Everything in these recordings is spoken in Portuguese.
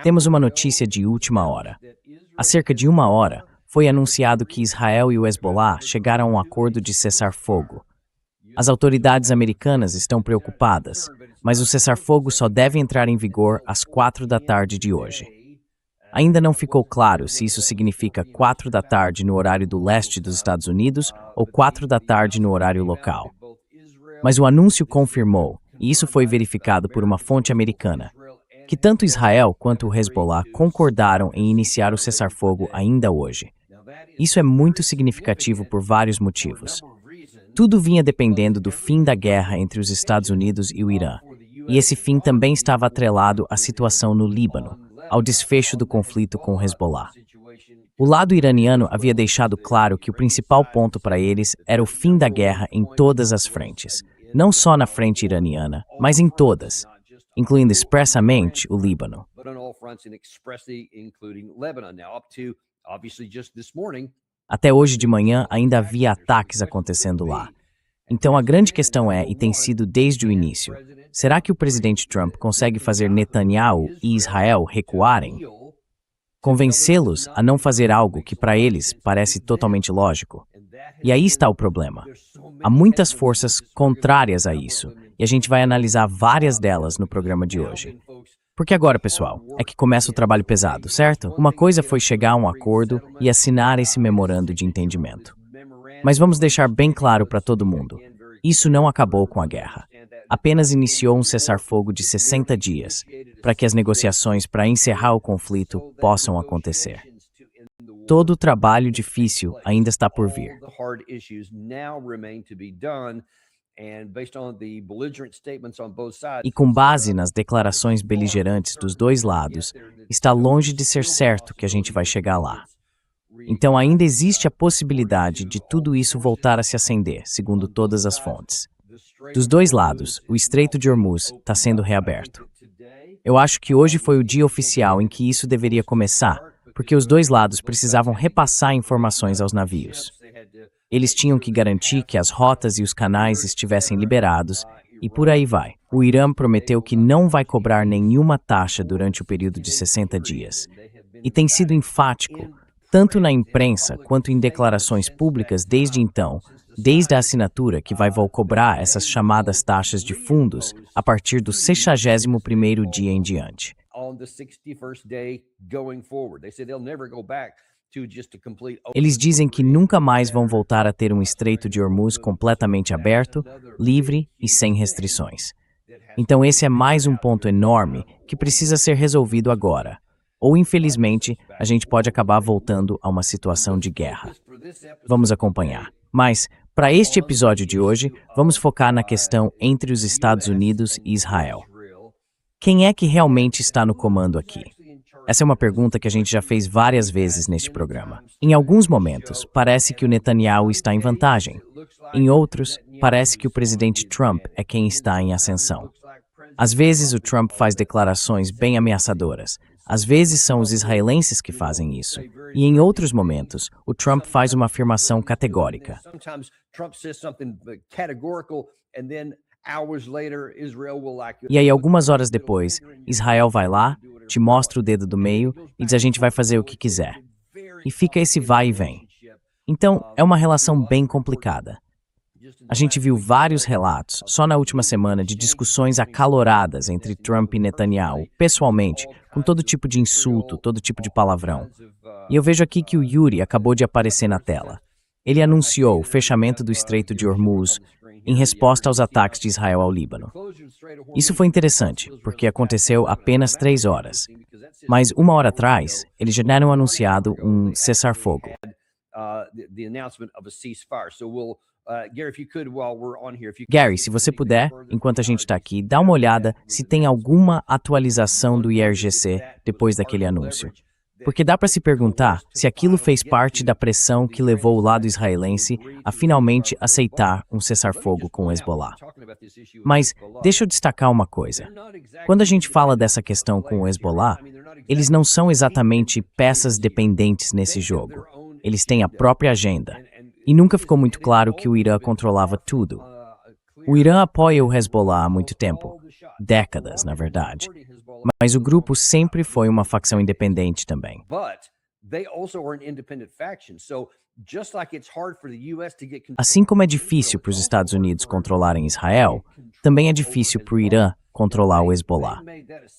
Temos uma notícia de última hora. Há cerca de uma hora, foi anunciado que Israel e o Hezbollah chegaram a um acordo de cessar-fogo. As autoridades americanas estão preocupadas, mas o cessar-fogo só deve entrar em vigor às 4 da tarde de hoje. Ainda não ficou claro se isso significa 4 da tarde no horário do leste dos Estados Unidos ou 4 da tarde no horário local. Mas o anúncio confirmou, e isso foi verificado por uma fonte americana, que tanto Israel quanto o Hezbollah concordaram em iniciar o cessar-fogo ainda hoje. Isso é muito significativo por vários motivos. Tudo vinha dependendo do fim da guerra entre os Estados Unidos e o Irã, e esse fim também estava atrelado à situação no Líbano, ao desfecho do conflito com o Hezbollah. O lado iraniano havia deixado claro que o principal ponto para eles era o fim da guerra em todas as frentes, não só na frente iraniana, mas em todas, incluindo expressamente o Líbano. Até hoje de manhã ainda havia ataques acontecendo lá. Então a grande questão é, e tem sido desde o início, será que o presidente Trump consegue fazer Netanyahu e Israel recuarem? Convencê-los a não fazer algo que para eles parece totalmente lógico? E aí está o problema. Há muitas forças contrárias a isso, e a gente vai analisar várias delas no programa de hoje. Porque agora, pessoal, é que começa o trabalho pesado, certo? Uma coisa foi chegar a um acordo e assinar esse memorando de entendimento. Mas vamos deixar bem claro para todo mundo, isso não acabou com a guerra. Apenas iniciou um cessar-fogo de 60 dias, para que as negociações para encerrar o conflito possam acontecer. Todo o trabalho difícil ainda está por vir. E com base nas declarações beligerantes dos dois lados, está longe de ser certo que a gente vai chegar lá. Então ainda existe a possibilidade de tudo isso voltar a se acender, segundo todas as fontes. Dos dois lados, o Estreito de Hormuz está sendo reaberto. Eu acho que hoje foi o dia oficial em que isso deveria começar, porque os dois lados precisavam repassar informações aos navios. Eles tinham que garantir que as rotas e os canais estivessem liberados, e por aí vai. O Irã prometeu que não vai cobrar nenhuma taxa durante o período de 60 dias. E tem sido enfático, tanto na imprensa quanto em declarações públicas desde então, desde a assinatura que vai cobrar essas chamadas taxas de fundos a partir do 61º dia em diante. Eles dizem que nunca mais vão voltar a ter um Estreito de Hormuz completamente aberto, livre e sem restrições. Então esse é mais um ponto enorme que precisa ser resolvido agora. Ou, infelizmente, a gente pode acabar voltando a uma situação de guerra. Vamos acompanhar. Mas, para este episódio de hoje, vamos focar na questão entre os Estados Unidos e Israel. Quem é que realmente está no comando aqui? Essa é uma pergunta que a gente já fez várias vezes neste programa. Em alguns momentos, parece que o Netanyahu está em vantagem. Em outros, parece que o presidente Trump é quem está em ascensão. Às vezes, o Trump faz declarações bem ameaçadoras. Às vezes, são os israelenses que fazem isso. E em outros momentos, o Trump faz uma afirmação categórica. E aí, algumas horas depois, Israel vai lá, te mostra o dedo do meio e diz a gente vai fazer o que quiser. E fica esse vai e vem. Então, é uma relação bem complicada. A gente viu vários relatos, só na última semana, de discussões acaloradas entre Trump e Netanyahu, pessoalmente, com todo tipo de insulto, todo tipo de palavrão. E eu vejo aqui que o Yuri acabou de aparecer na tela. Ele anunciou o fechamento do Estreito de Hormuz em resposta aos ataques de Israel ao Líbano. Isso foi interessante, porque aconteceu apenas 3 horas. Mas uma hora atrás, eles já tinham anunciado um cessar-fogo. Gary, se você puder, enquanto a gente está aqui, dá uma olhada se tem alguma atualização do IRGC depois daquele anúncio. Porque dá para se perguntar se aquilo fez parte da pressão que levou o lado israelense a finalmente aceitar um cessar-fogo com o Hezbollah. Mas deixa eu destacar uma coisa. Quando a gente fala dessa questão com o Hezbollah, eles não são exatamente peças dependentes nesse jogo. Eles têm a própria agenda. E nunca ficou muito claro que o Irã controlava tudo. O Irã apoia o Hezbollah há muito tempo, décadas, na verdade. Mas o grupo sempre foi uma facção independente também. Assim como é difícil para os Estados Unidos controlarem Israel, também é difícil para o Irã controlar o Hezbollah.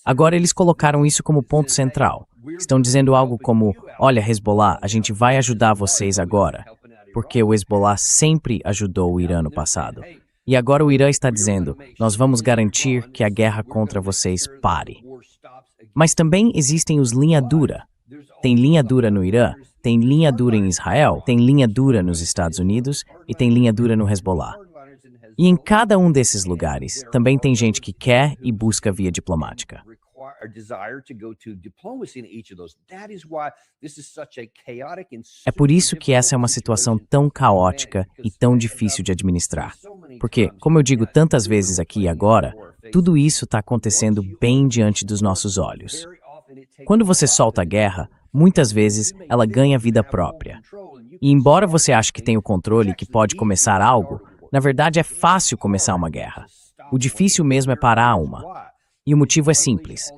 Agora eles colocaram isso como ponto central. Estão dizendo algo como, olha, Hezbollah, a gente vai ajudar vocês agora, porque o Hezbollah sempre ajudou o Irã no passado. E agora o Irã está dizendo, nós vamos garantir que a guerra contra vocês pare. Mas também existem os linha dura. Tem linha dura no Irã, tem linha dura em Israel, tem linha dura nos Estados Unidos e tem linha dura no Hezbollah. E em cada um desses lugares, também tem gente que quer e busca via diplomática. É por isso que essa é uma situação tão caótica e tão difícil de administrar. Porque, como eu digo tantas vezes aqui e agora, tudo isso está acontecendo bem diante dos nossos olhos. Quando você solta a guerra, muitas vezes ela ganha vida própria. E embora você ache que tem o controle e que pode começar algo, na verdade é fácil começar uma guerra. O difícil mesmo é parar uma. E o motivo é simples.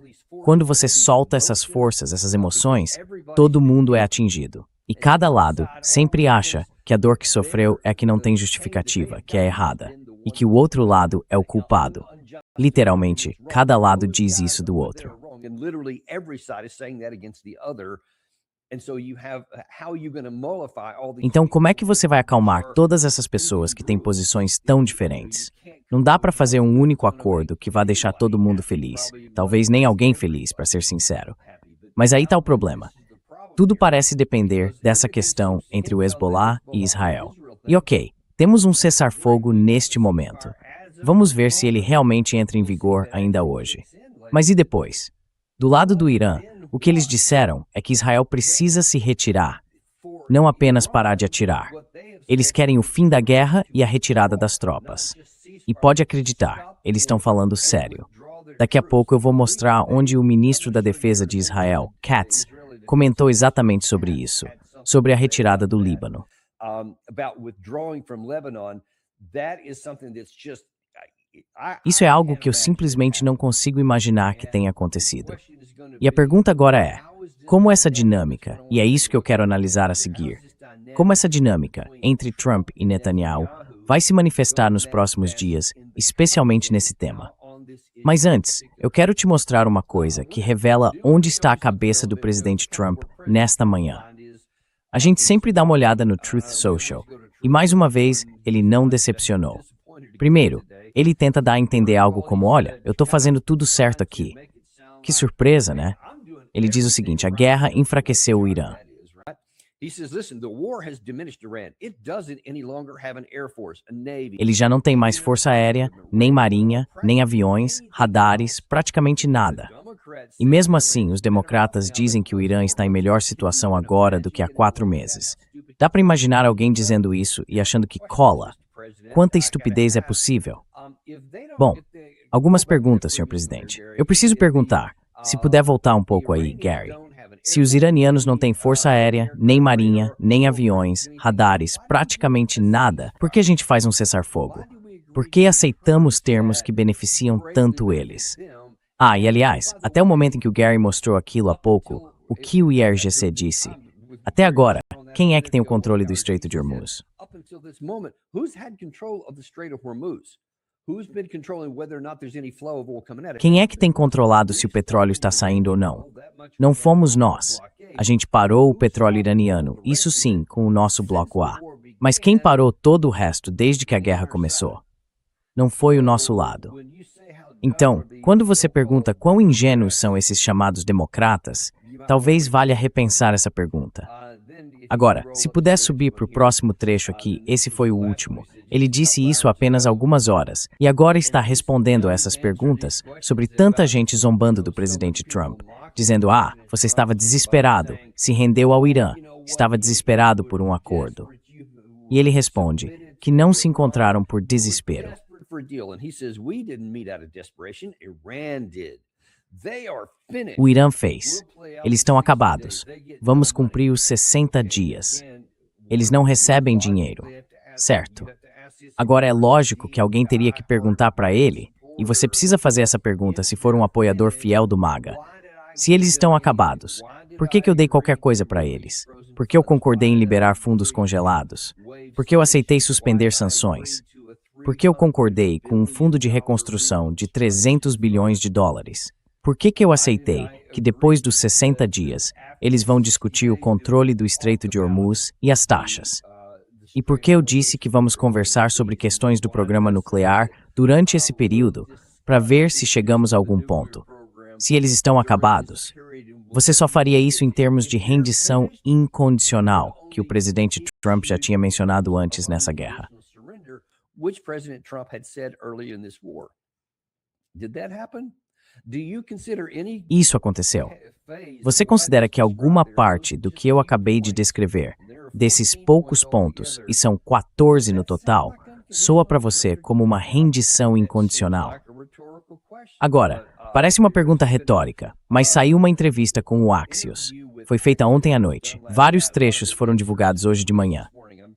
Quando você solta essas forças, essas emoções, todo mundo é atingido. E cada lado sempre acha que a dor que sofreu é a que não tem justificativa, que é errada, e que o outro lado é o culpado. Literalmente, cada lado diz isso do outro. Então, como é que você vai acalmar todas essas pessoas que têm posições tão diferentes? Não dá para fazer um único acordo que vá deixar todo mundo feliz. Talvez nem alguém feliz, para ser sincero. Mas aí está o problema. Tudo parece depender dessa questão entre o Hezbollah e Israel. E ok, temos um cessar-fogo neste momento. Vamos ver se ele realmente entra em vigor ainda hoje. Mas e depois? Do lado do Irã, o que eles disseram é que Israel precisa se retirar, não apenas parar de atirar. Eles querem o fim da guerra e a retirada das tropas. E pode acreditar, eles estão falando sério. Daqui a pouco eu vou mostrar onde o ministro da Defesa de Israel, Katz, comentou exatamente sobre isso, sobre a retirada do Líbano. Isso é algo que eu simplesmente não consigo imaginar que tenha acontecido. E a pergunta agora é, como essa dinâmica, e é isso que eu quero analisar a seguir, como essa dinâmica entre Trump e Netanyahu vai se manifestar nos próximos dias, especialmente nesse tema. Mas antes, eu quero te mostrar uma coisa que revela onde está a cabeça do presidente Trump nesta manhã. A gente sempre dá uma olhada no Truth Social, e mais uma vez, ele não decepcionou. Primeiro, ele tenta dar a entender algo como, olha, eu estou fazendo tudo certo aqui. Que surpresa, né? Ele diz o seguinte, a guerra enfraqueceu o Irã. Ele já não tem mais força aérea, nem marinha, nem aviões, radares, praticamente nada. E mesmo assim, os democratas dizem que o Irã está em melhor situação agora do que há 4 meses. Dá para imaginar alguém dizendo isso e achando que cola? Quanta estupidez é possível? Bom, algumas perguntas, senhor presidente. Eu preciso perguntar, se puder voltar um pouco aí, Gary. Se os iranianos não têm força aérea, nem marinha, nem aviões, radares, praticamente nada, por que a gente faz um cessar-fogo? Por que aceitamos termos que beneficiam tanto eles? Ah, e aliás, até o momento em que o Gary mostrou aquilo há pouco, o que o IRGC disse? Até agora, quem é que tem o controle do Estreito de Hormuz? Quem é que tem controlado se o petróleo está saindo ou não? Não fomos nós. A gente parou o petróleo iraniano, isso sim, com o nosso Bloco A. Mas quem parou todo o resto desde que a guerra começou? Não foi o nosso lado. Então, quando você pergunta quão ingênuos são esses chamados democratas, talvez valha repensar essa pergunta. Agora, se puder subir para o próximo trecho aqui, esse foi o último. Ele disse isso há apenas algumas horas, e agora está respondendo a essas perguntas sobre tanta gente zombando do presidente Trump, dizendo, você estava desesperado, se rendeu ao Irã, estava desesperado por um acordo. E ele responde que não se encontraram por desespero. O Irã fez. Eles estão acabados. Vamos cumprir os 60 dias. Eles não recebem dinheiro. Certo. Agora, é lógico que alguém teria que perguntar para ele, e você precisa fazer essa pergunta se for um apoiador fiel do MAGA. Se eles estão acabados, por que eu dei qualquer coisa para eles? Por que eu concordei em liberar fundos congelados? Por que eu aceitei suspender sanções? Por que eu concordei com um fundo de reconstrução de 300 bilhões de dólares? Por que eu aceitei que depois dos 60 dias eles vão discutir o controle do Estreito de Hormuz e as taxas? E por que eu disse que vamos conversar sobre questões do programa nuclear durante esse período para ver se chegamos a algum ponto? Se eles estão acabados, você só faria isso em termos de rendição incondicional, que o presidente Trump já tinha mencionado antes nessa guerra. Isso aconteceu. Você considera que alguma parte do que eu acabei de descrever, desses poucos pontos, e são 14 no total, soa para você como uma rendição incondicional? Agora, parece uma pergunta retórica, mas saiu uma entrevista com o Axios. Foi feita ontem à noite. Vários trechos foram divulgados hoje de manhã.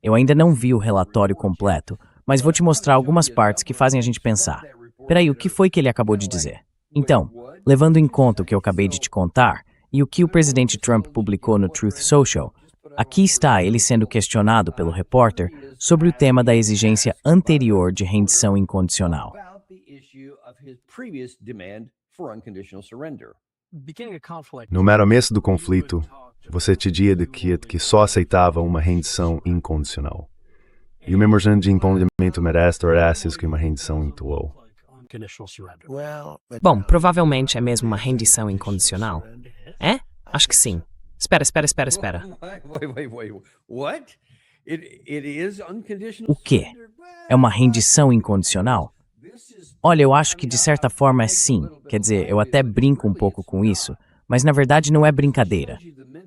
Eu ainda não vi o relatório completo, mas vou te mostrar algumas partes que fazem a gente pensar. Peraí, o que foi que ele acabou de dizer? Então, levando em conta o que eu acabei de te contar e o que o presidente Trump publicou no Truth Social, aqui está ele sendo questionado pelo repórter sobre o tema da exigência anterior de rendição incondicional. No mero começo do conflito, você te dizia que só aceitava uma rendição incondicional. E o memorando de entendimento merece tornar-se que uma rendição intuou. Bom, provavelmente é mesmo uma rendição incondicional. É? Acho que sim. Espera. O quê? É uma rendição incondicional? Olha, eu acho que de certa forma é sim. Quer dizer, eu até brinco um pouco com isso, mas na verdade não é brincadeira,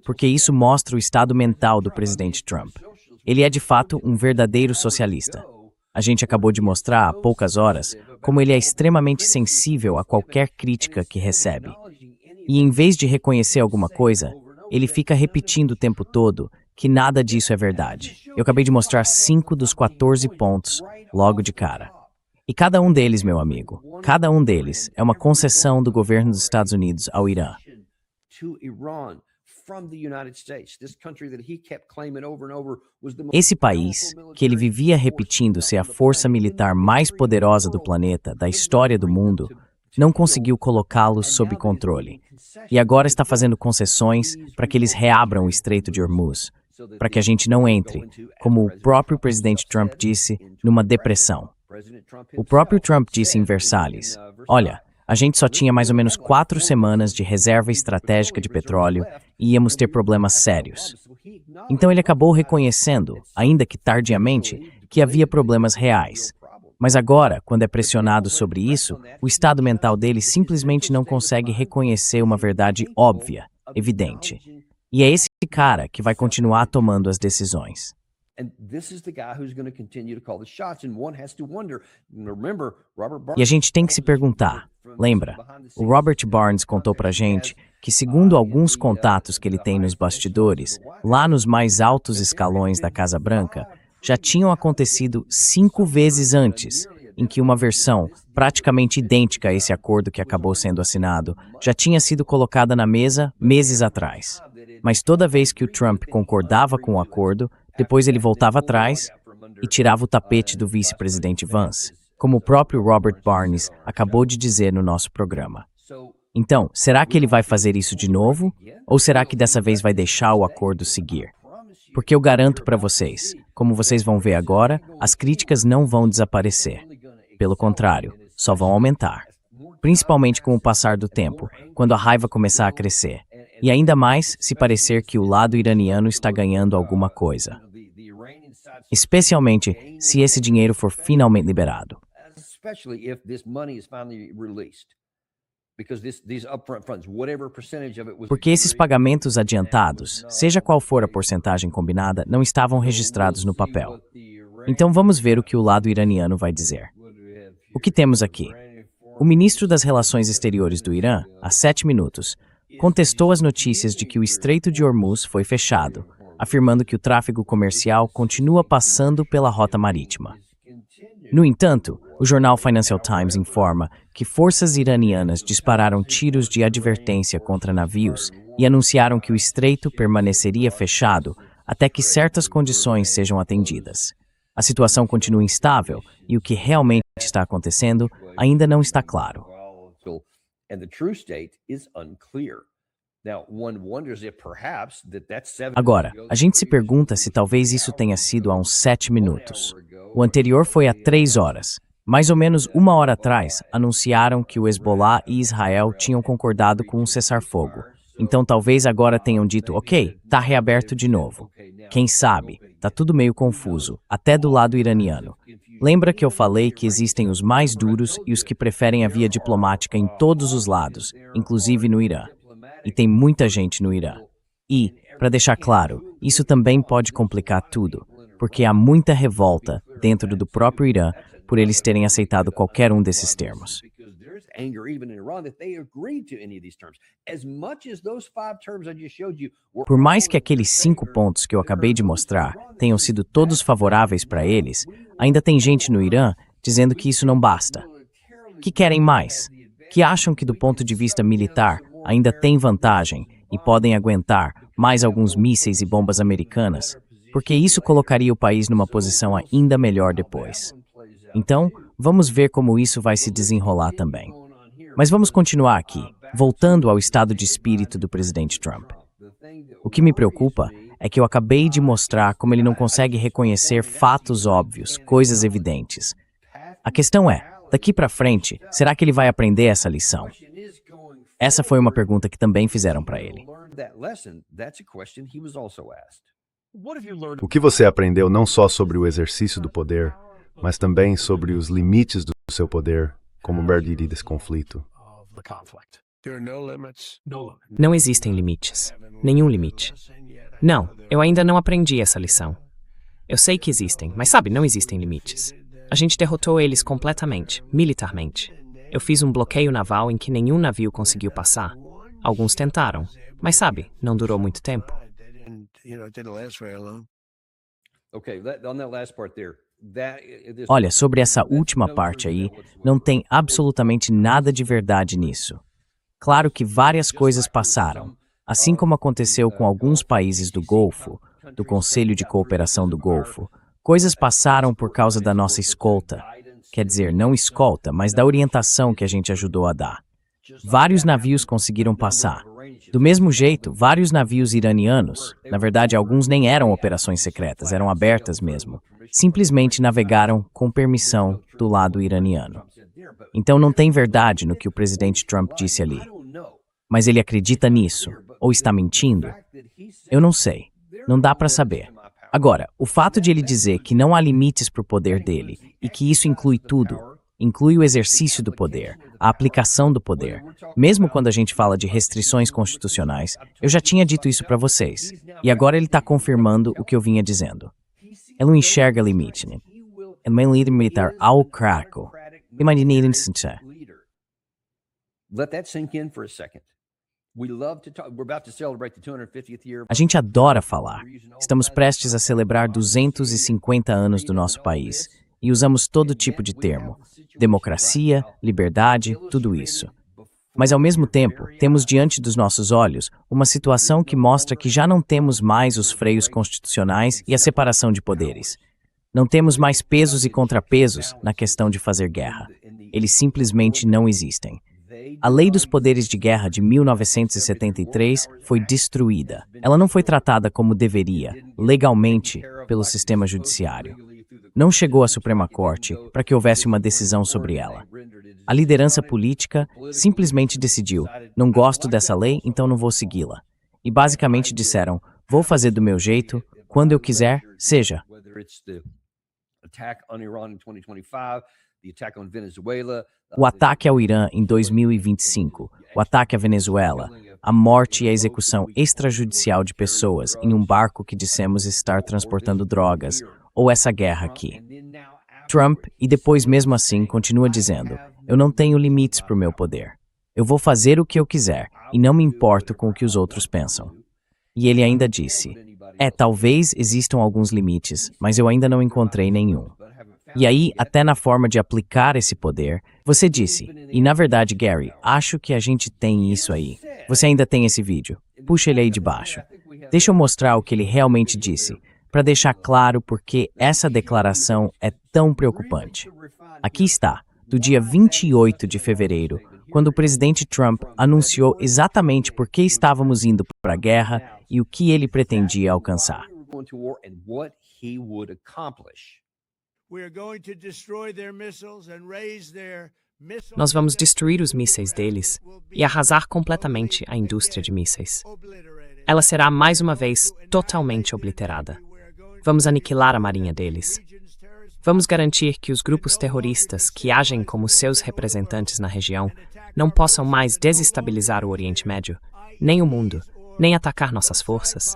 porque isso mostra o estado mental do presidente Trump. Ele é de fato um verdadeiro socialista. A gente acabou de mostrar há poucas horas como ele é extremamente sensível a qualquer crítica que recebe. E em vez de reconhecer alguma coisa, ele fica repetindo o tempo todo que nada disso é verdade. Eu acabei de mostrar 5 dos 14 pontos logo de cara. E cada um deles, meu amigo, cada um deles é uma concessão do governo dos Estados Unidos ao Irã. Esse país, que ele vivia repetindo ser a força militar mais poderosa do planeta, da história do mundo, não conseguiu colocá-los sob controle. E agora está fazendo concessões para que eles reabram o Estreito de Hormuz, para que a gente não entre, como o próprio presidente Trump disse, numa depressão. O próprio Trump disse em Versalhes, olha, a gente só tinha mais ou menos 4 semanas de reserva estratégica de petróleo e íamos ter problemas sérios. Então ele acabou reconhecendo, ainda que tardiamente, que havia problemas reais. Mas agora, quando é pressionado sobre isso, o estado mental dele simplesmente não consegue reconhecer uma verdade óbvia, evidente. E é esse cara que vai continuar tomando as decisões. E a gente tem que se perguntar, lembra, o Robert Barnes contou pra gente que, segundo alguns contatos que ele tem nos bastidores, lá nos mais altos escalões da Casa Branca, já tinham acontecido 5 vezes antes, em que uma versão praticamente idêntica a esse acordo que acabou sendo assinado já tinha sido colocada na mesa meses atrás. Mas toda vez que o Trump concordava com o acordo, depois ele voltava atrás e tirava o tapete do vice-presidente Vance, como o próprio Robert Barnes acabou de dizer no nosso programa. Então, será que ele vai fazer isso de novo? Ou será que dessa vez vai deixar o acordo seguir? Porque eu garanto para vocês, como vocês vão ver agora, as críticas não vão desaparecer. Pelo contrário, só vão aumentar. Principalmente com o passar do tempo, quando a raiva começar a crescer. E ainda mais se parecer que o lado iraniano está ganhando alguma coisa. Especialmente se esse dinheiro for finalmente liberado. Porque esses pagamentos adiantados, seja qual for a porcentagem combinada, não estavam registrados no papel. Então vamos ver o que o lado iraniano vai dizer. O que temos aqui? O ministro das Relações Exteriores do Irã, há 7 minutos, contestou as notícias de que o Estreito de Hormuz foi fechado, afirmando que o tráfego comercial continua passando pela rota marítima. No entanto, o jornal Financial Times informa que forças iranianas dispararam tiros de advertência contra navios e anunciaram que o estreito permaneceria fechado até que certas condições sejam atendidas. A situação continua instável e o que realmente está acontecendo ainda não está claro. Agora, a gente se pergunta se talvez isso tenha sido há uns 7 minutos. O anterior foi há 3 horas. Mais ou menos 1 hora atrás, anunciaram que o Hezbollah e Israel tinham concordado com um cessar-fogo. Então talvez agora tenham dito, ok, tá reaberto de novo. Quem sabe? Tá tudo meio confuso, até do lado iraniano. Lembra que eu falei que existem os mais duros e os que preferem a via diplomática em todos os lados, inclusive no Irã. E tem muita gente no Irã. E, para deixar claro, isso também pode complicar tudo, porque há muita revolta dentro do próprio Irã por eles terem aceitado qualquer um desses termos. Por mais que aqueles 5 pontos que eu acabei de mostrar tenham sido todos favoráveis para eles, ainda tem gente no Irã dizendo que isso não basta. Que querem mais? Que acham que do ponto de vista militar ainda tem vantagem e podem aguentar mais alguns mísseis e bombas americanas, porque isso colocaria o país numa posição ainda melhor depois. Então, vamos ver como isso vai se desenrolar também. Mas vamos continuar aqui, voltando ao estado de espírito do presidente Trump. O que me preocupa é que eu acabei de mostrar como ele não consegue reconhecer fatos óbvios, coisas evidentes. A questão é, daqui para frente, será que ele vai aprender essa lição? Essa foi uma pergunta que também fizeram para ele. O que você aprendeu não só sobre o exercício do poder, mas também sobre os limites do seu poder como medir desse conflito? Não existem limites. Nenhum limite. Não, eu ainda não aprendi essa lição. Eu sei que existem, mas sabe, não existem limites. A gente derrotou eles completamente, militarmente. Eu fiz um bloqueio naval em que nenhum navio conseguiu passar. Alguns tentaram, mas sabe, não durou muito tempo. Olha, sobre essa última parte aí, não tem absolutamente nada de verdade nisso. Claro que várias coisas passaram, assim como aconteceu com alguns países do Golfo, do Conselho de Cooperação do Golfo. Coisas passaram por causa da nossa escolta. Quer dizer, não escolta, mas da orientação que a gente ajudou a dar. Vários navios conseguiram passar. Do mesmo jeito, vários navios iranianos, na verdade alguns nem eram operações secretas, eram abertas mesmo, simplesmente navegaram com permissão do lado iraniano. Então não tem verdade no que o presidente Trump disse ali. Mas ele acredita nisso? Ou está mentindo? Eu não sei. Não dá para saber. Agora, o fato de ele dizer que não há limites para o poder dele e que isso inclui tudo, inclui o exercício do poder, a aplicação do poder, mesmo quando a gente fala de restrições constitucionais, eu já tinha dito isso para vocês. E agora ele está confirmando o que eu vinha dizendo. Ele não enxerga limite, né? Ele é um líder militar autocrático. Imagine ele sincero. A gente adora falar. Estamos prestes a celebrar 250 anos do nosso país e usamos todo tipo de termo. Democracia, liberdade, tudo isso. Mas ao mesmo tempo, temos diante dos nossos olhos uma situação que mostra que já não temos mais os freios constitucionais e a separação de poderes. Não temos mais pesos e contrapesos na questão de fazer guerra. Eles simplesmente não existem. A Lei dos Poderes de Guerra de 1973 foi destruída. Ela não foi tratada como deveria, legalmente, pelo sistema judiciário. Não chegou à Suprema Corte para que houvesse uma decisão sobre ela. A liderança política simplesmente decidiu, não gosto dessa lei, então não vou segui-la. E basicamente disseram, vou fazer do meu jeito, quando eu quiser, seja. O ataque ao Irã em 2025, o ataque à Venezuela, a morte e a execução extrajudicial de pessoas em um barco que dissemos estar transportando drogas, ou essa guerra aqui. Trump, e depois mesmo assim, continua dizendo, eu não tenho limites para o meu poder. Eu vou fazer o que eu quiser, e não me importo com o que os outros pensam. E ele ainda disse, talvez existam alguns limites, mas eu ainda não encontrei nenhum. E aí, até na forma de aplicar esse poder, você disse, e na verdade, Gary, acho que a gente tem isso aí. Você ainda tem esse vídeo. Puxa ele aí de baixo. Deixa eu mostrar o que ele realmente disse, para deixar claro por que essa declaração é tão preocupante. Aqui está, do dia 28 de fevereiro, quando o presidente Trump anunciou exatamente por que estávamos indo para a guerra e o que ele pretendia alcançar. Nós vamos destruir os mísseis deles e arrasar completamente a indústria de mísseis. Ela será, mais uma vez, totalmente obliterada. Vamos aniquilar a marinha deles. Vamos garantir que os grupos terroristas que agem como seus representantes na região não possam mais desestabilizar o Oriente Médio, nem o mundo, nem atacar nossas forças,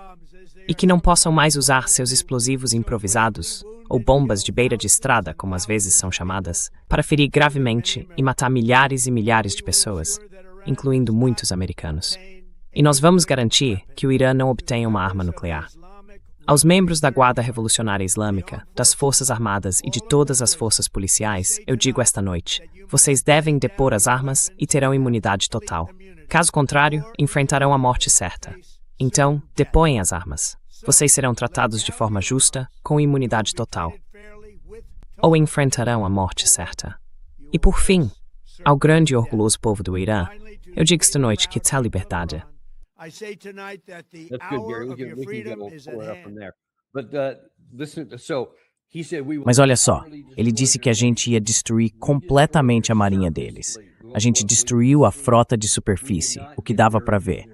e que não possam mais usar seus explosivos improvisados, ou bombas de beira de estrada, como às vezes são chamadas, para ferir gravemente e matar milhares e milhares de pessoas, incluindo muitos americanos. E nós vamos garantir que o Irã não obtenha uma arma nuclear. Aos membros da Guarda Revolucionária Islâmica, das Forças Armadas e de todas as forças policiais, eu digo esta noite, vocês devem depor as armas e terão imunidade total. Caso contrário, enfrentarão a morte certa. Então, depõem as armas. Vocês serão tratados de forma justa, com imunidade total. Ou enfrentarão a morte certa. E por fim, ao grande e orgulhoso povo do Irã, eu digo esta noite que tal liberdade. That's good, Gary. We can pull it up from there. But listen, so he said we. Mas olha só, ele disse que a gente ia destruir completamente a marinha deles. A gente destruiu a frota de superfície, o que dava para ver.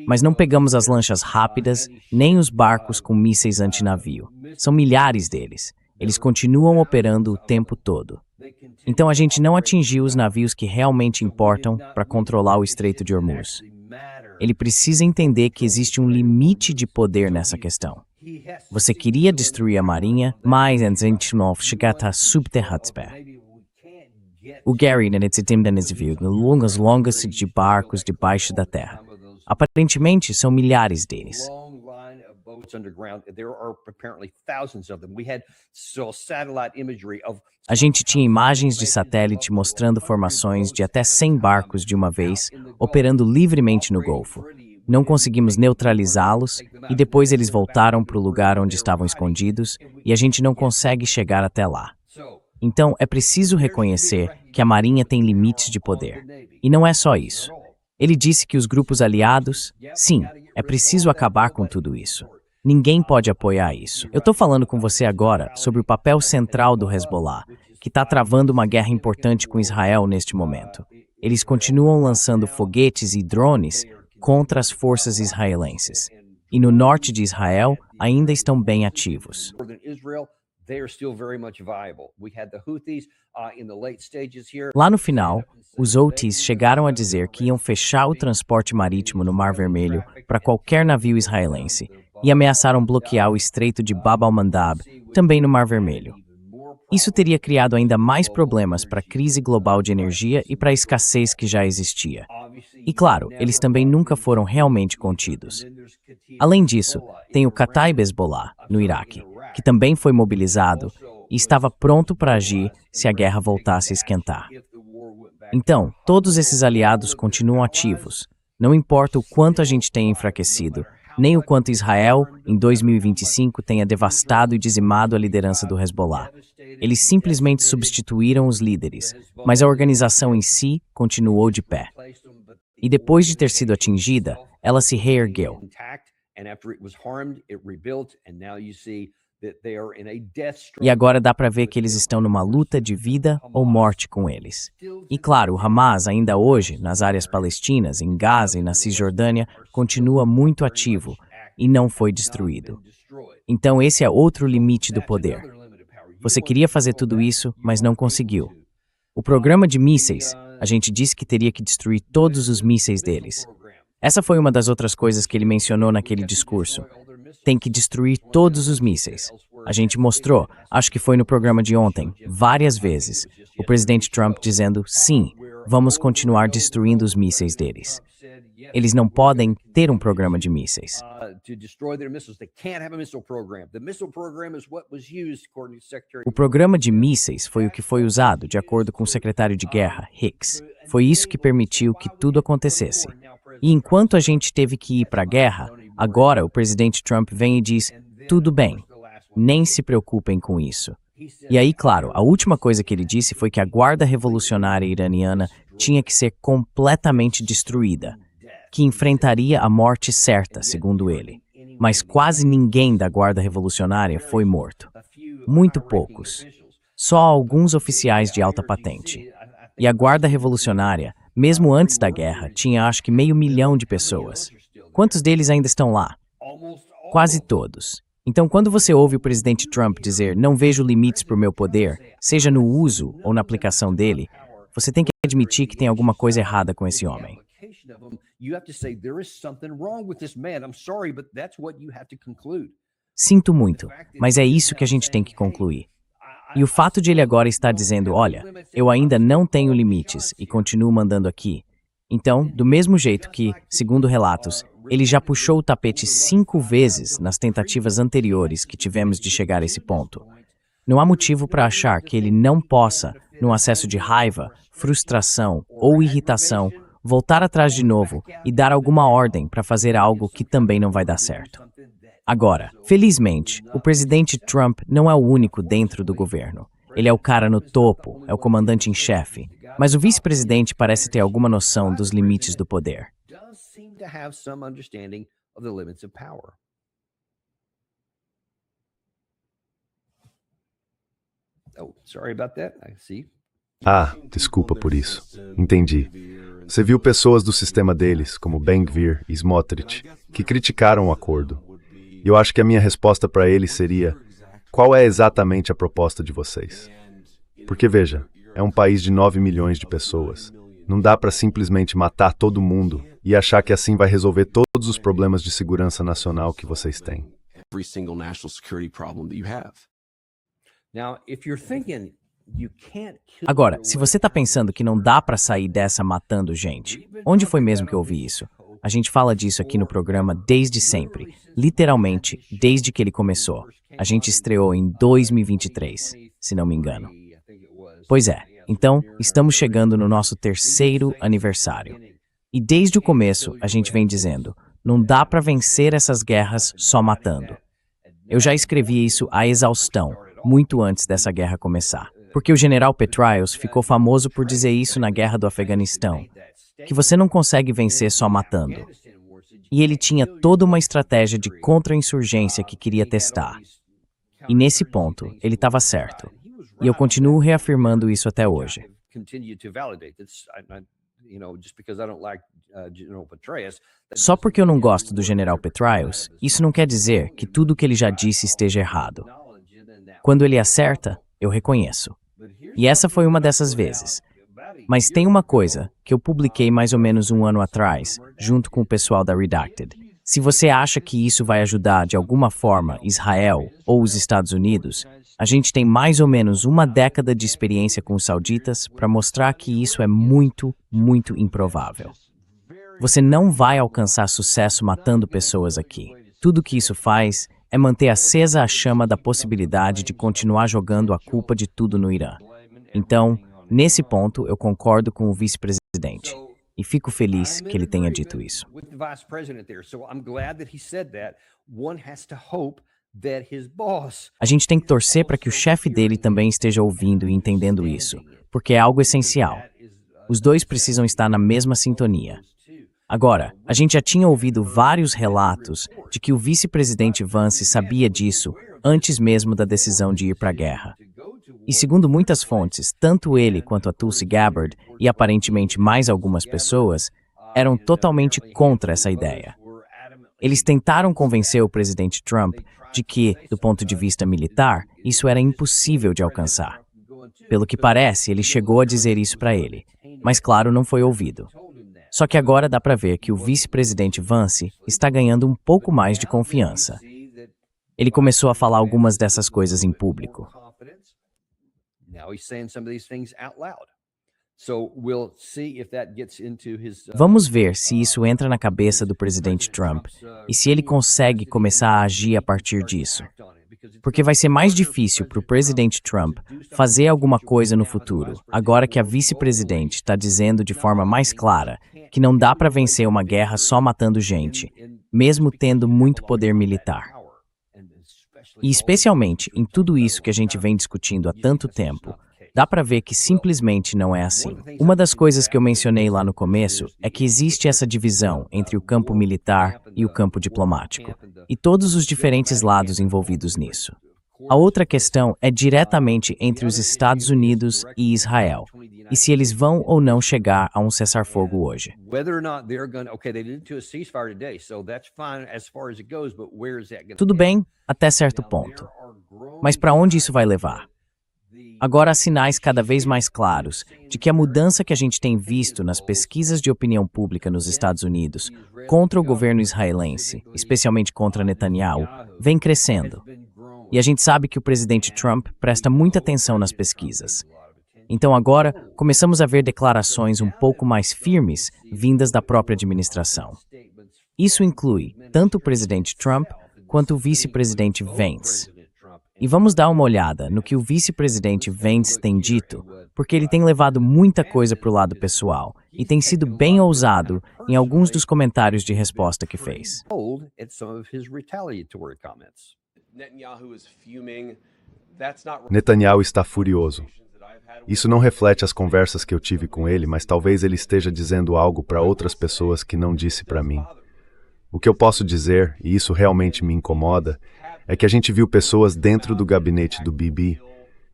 Mas não pegamos as lanchas rápidas, nem os barcos com mísseis antinavio. São milhares deles. Eles continuam operando o tempo todo. Então a gente não atingiu os navios que realmente importam para controlar o Estreito de Hormuz. Ele precisa entender que existe um limite de poder nessa questão. Você queria destruir a marinha, mas a gente não chega a subterrâneo. O Gary viu longas de barcos debaixo da terra. Aparentemente, são milhares deles. A gente tinha imagens de satélite mostrando formações de até 100 barcos de uma vez, operando livremente no Golfo. Não conseguimos neutralizá-los e depois eles voltaram para o lugar onde estavam escondidos e a gente não consegue chegar até lá. Então, é preciso reconhecer que a Marinha tem limites de poder. E não é só isso. Ele disse que os grupos aliados, sim, é preciso acabar com tudo isso. Ninguém pode apoiar isso. Eu estou falando com você agora sobre o papel central do Hezbollah, que está travando uma guerra importante com Israel neste momento. Eles continuam lançando foguetes e drones contra as forças israelenses. E no norte de Israel ainda estão bem ativos. Lá no final, os Houthis chegaram a dizer que iam fechar o transporte marítimo no Mar Vermelho para qualquer navio israelense e ameaçaram bloquear o Estreito de Bab al-Mandab, também no Mar Vermelho. Isso teria criado ainda mais problemas para a crise global de energia e para a escassez que já existia. E claro, eles também nunca foram realmente contidos. Além disso, tem o Kataib Hezbollah, no Iraque, que também foi mobilizado e estava pronto para agir se a guerra voltasse a esquentar. Então, todos esses aliados continuam ativos, não importa o quanto a gente tenha enfraquecido, nem o quanto Israel, em 2025, tenha devastado e dizimado a liderança do Hezbollah. Eles simplesmente substituíram os líderes, mas a organização em si continuou de pé. E depois de ter sido atingida, ela se reergueu. E agora dá para ver que eles estão numa luta de vida ou morte com eles. E claro, o Hamas ainda hoje, nas áreas palestinas, em Gaza e na Cisjordânia, continua muito ativo e não foi destruído. Então esse é outro limite do poder. Você queria fazer tudo isso, mas não conseguiu. O programa de mísseis, a gente disse que teria que destruir todos os mísseis deles. Essa foi uma das outras coisas que ele mencionou naquele discurso. Tem que destruir todos os mísseis. A gente mostrou, acho que foi no programa de ontem, várias vezes, o presidente Trump dizendo, sim, vamos continuar destruindo os mísseis deles. Eles não podem ter um programa de mísseis. O programa de mísseis foi o que foi usado, de acordo com o secretário de guerra, Hicks. Foi isso que permitiu que tudo acontecesse. E enquanto a gente teve que ir para a guerra, agora o presidente Trump vem e diz, tudo bem, nem se preocupem com isso. E aí, claro, a última coisa que ele disse foi que a Guarda Revolucionária Iraniana tinha que ser completamente destruída, que enfrentaria a morte certa, segundo ele. Mas quase ninguém da Guarda Revolucionária foi morto. Muito poucos. Só alguns oficiais de alta patente. E a Guarda Revolucionária, mesmo antes da guerra, tinha acho que 500.000 de pessoas. Quantos deles ainda estão lá? Quase todos. Então, quando você ouve o presidente Trump dizer não vejo limites para o meu poder, seja no uso ou na aplicação dele, você tem que admitir que tem alguma coisa errada com esse homem. Sinto muito, mas é isso que a gente tem que concluir. E o fato de ele agora estar dizendo, olha, eu ainda não tenho limites e continuo mandando aqui. Então, do mesmo jeito que, segundo relatos, ele já puxou o tapete 5 vezes nas tentativas anteriores que tivemos de chegar a esse ponto. Não há motivo para achar que ele não possa, num acesso de raiva, frustração ou irritação, voltar atrás de novo e dar alguma ordem para fazer algo que também não vai dar certo. Agora, felizmente, o presidente Trump não é o único dentro do governo. Ele é o cara no topo, é o comandante em chefe. Mas o vice-presidente parece ter alguma noção dos limites do poder. Desculpa por isso. Entendi. Você viu pessoas do sistema deles, como Ben-Gvir e Smotrich, que criticaram o acordo. E eu acho que a minha resposta para eles seria: qual é exatamente a proposta de vocês? Porque, veja, é um país de 9 milhões de pessoas. Não dá para simplesmente matar todo mundo e achar que assim vai resolver todos os problemas de segurança nacional que vocês têm. Agora, se você está pensando que não dá para sair dessa matando gente, onde foi mesmo que eu ouvi isso? A gente fala disso aqui no programa desde sempre, literalmente desde que ele começou. A gente estreou em 2023, se não me engano. Pois é, então estamos chegando no nosso 3º aniversário. E desde o começo a gente vem dizendo, não dá para vencer essas guerras só matando. Eu já escrevi isso à exaustão, muito antes dessa guerra começar. Porque o general Petraeus ficou famoso por dizer isso na guerra do Afeganistão, que você não consegue vencer só matando. E ele tinha toda uma estratégia de contra-insurgência que queria testar. E nesse ponto, ele estava certo. E eu continuo reafirmando isso até hoje. Só porque eu não gosto do general Petraeus, isso não quer dizer que tudo o que ele já disse esteja errado. Quando ele acerta, eu reconheço. E essa foi uma dessas vezes. Mas tem uma coisa que eu publiquei mais ou menos 1 ano atrás, junto com o pessoal da Redacted. Se você acha que isso vai ajudar de alguma forma Israel ou os Estados Unidos, a gente tem mais ou menos 1 década de experiência com os sauditas para mostrar que isso é muito, muito improvável. Você não vai alcançar sucesso matando pessoas aqui. Tudo que isso faz é manter acesa a chama da possibilidade de continuar jogando a culpa de tudo no Irã. Então, nesse ponto, eu concordo com o vice-presidente. E fico feliz que ele tenha dito isso. A gente tem que torcer para que o chefe dele também esteja ouvindo e entendendo isso, porque é algo essencial. Os dois precisam estar na mesma sintonia. Agora, a gente já tinha ouvido vários relatos de que o vice-presidente Vance sabia disso antes mesmo da decisão de ir para a guerra. E segundo muitas fontes, tanto ele quanto a Tulsi Gabbard e aparentemente mais algumas pessoas eram totalmente contra essa ideia. Eles tentaram convencer o presidente Trump de que, do ponto de vista militar, isso era impossível de alcançar. Pelo que parece, ele chegou a dizer isso para ele, mas claro, não foi ouvido. Só que agora dá para ver que o vice-presidente Vance está ganhando um pouco mais de confiança. Ele começou a falar algumas dessas coisas em público. Vamos ver se isso entra na cabeça do presidente Trump e se ele consegue começar a agir a partir disso. Porque vai ser mais difícil para o presidente Trump fazer alguma coisa no futuro, agora que a vice-presidente está dizendo de forma mais clara que não dá para vencer uma guerra só matando gente, mesmo tendo muito poder militar. E especialmente em tudo isso que a gente vem discutindo há tanto tempo, dá para ver que simplesmente não é assim. Uma das coisas que eu mencionei lá no começo é que existe essa divisão entre o campo militar e o campo diplomático, e todos os diferentes lados envolvidos nisso. A outra questão é diretamente entre os Estados Unidos e Israel, e se eles vão ou não chegar a um cessar-fogo hoje. Tudo bem, até certo ponto. Mas para onde isso vai levar? Agora há sinais cada vez mais claros de que a mudança que a gente tem visto nas pesquisas de opinião pública nos Estados Unidos contra o governo israelense, especialmente contra Netanyahu, vem crescendo. E a gente sabe que o presidente Trump presta muita atenção nas pesquisas. Então agora começamos a ver declarações um pouco mais firmes vindas da própria administração. Isso inclui tanto o presidente Trump quanto o vice-presidente Vance. E vamos dar uma olhada no que o vice-presidente Vance tem dito, porque ele tem levado muita coisa para o lado pessoal e tem sido bem ousado em alguns dos comentários de resposta que fez. Netanyahu está furioso. Isso não reflete as conversas que eu tive com ele, mas talvez ele esteja dizendo algo para outras pessoas que não disse para mim. O que eu posso dizer, e isso realmente me incomoda, é que a gente viu pessoas dentro do gabinete do Bibi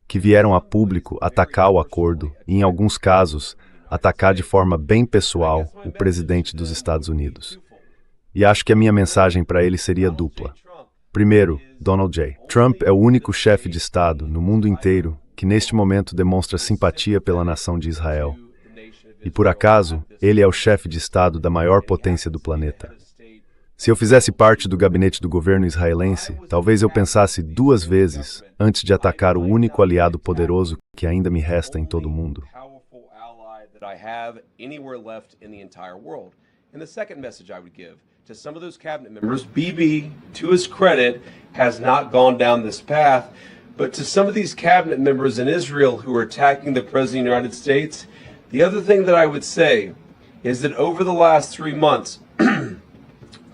que vieram a público atacar o acordo e, em alguns casos, atacar de forma bem pessoal o presidente dos Estados Unidos. E acho que a minha mensagem para ele seria dupla. Primeiro, Donald J. Trump é o único chefe de Estado no mundo inteiro que neste momento demonstra simpatia pela nação de Israel. E por acaso, ele é o chefe de Estado da maior potência do planeta. Se eu fizesse parte do gabinete do governo israelense, talvez eu pensasse duas vezes antes de atacar o único aliado poderoso que ainda me resta em todo o mundo. To some of those cabinet members, Bibi, to his credit, has not gone down this path. But to some of these cabinet members in Israel who are attacking the President of the United States, the other thing that I would say is that over the last 3 months,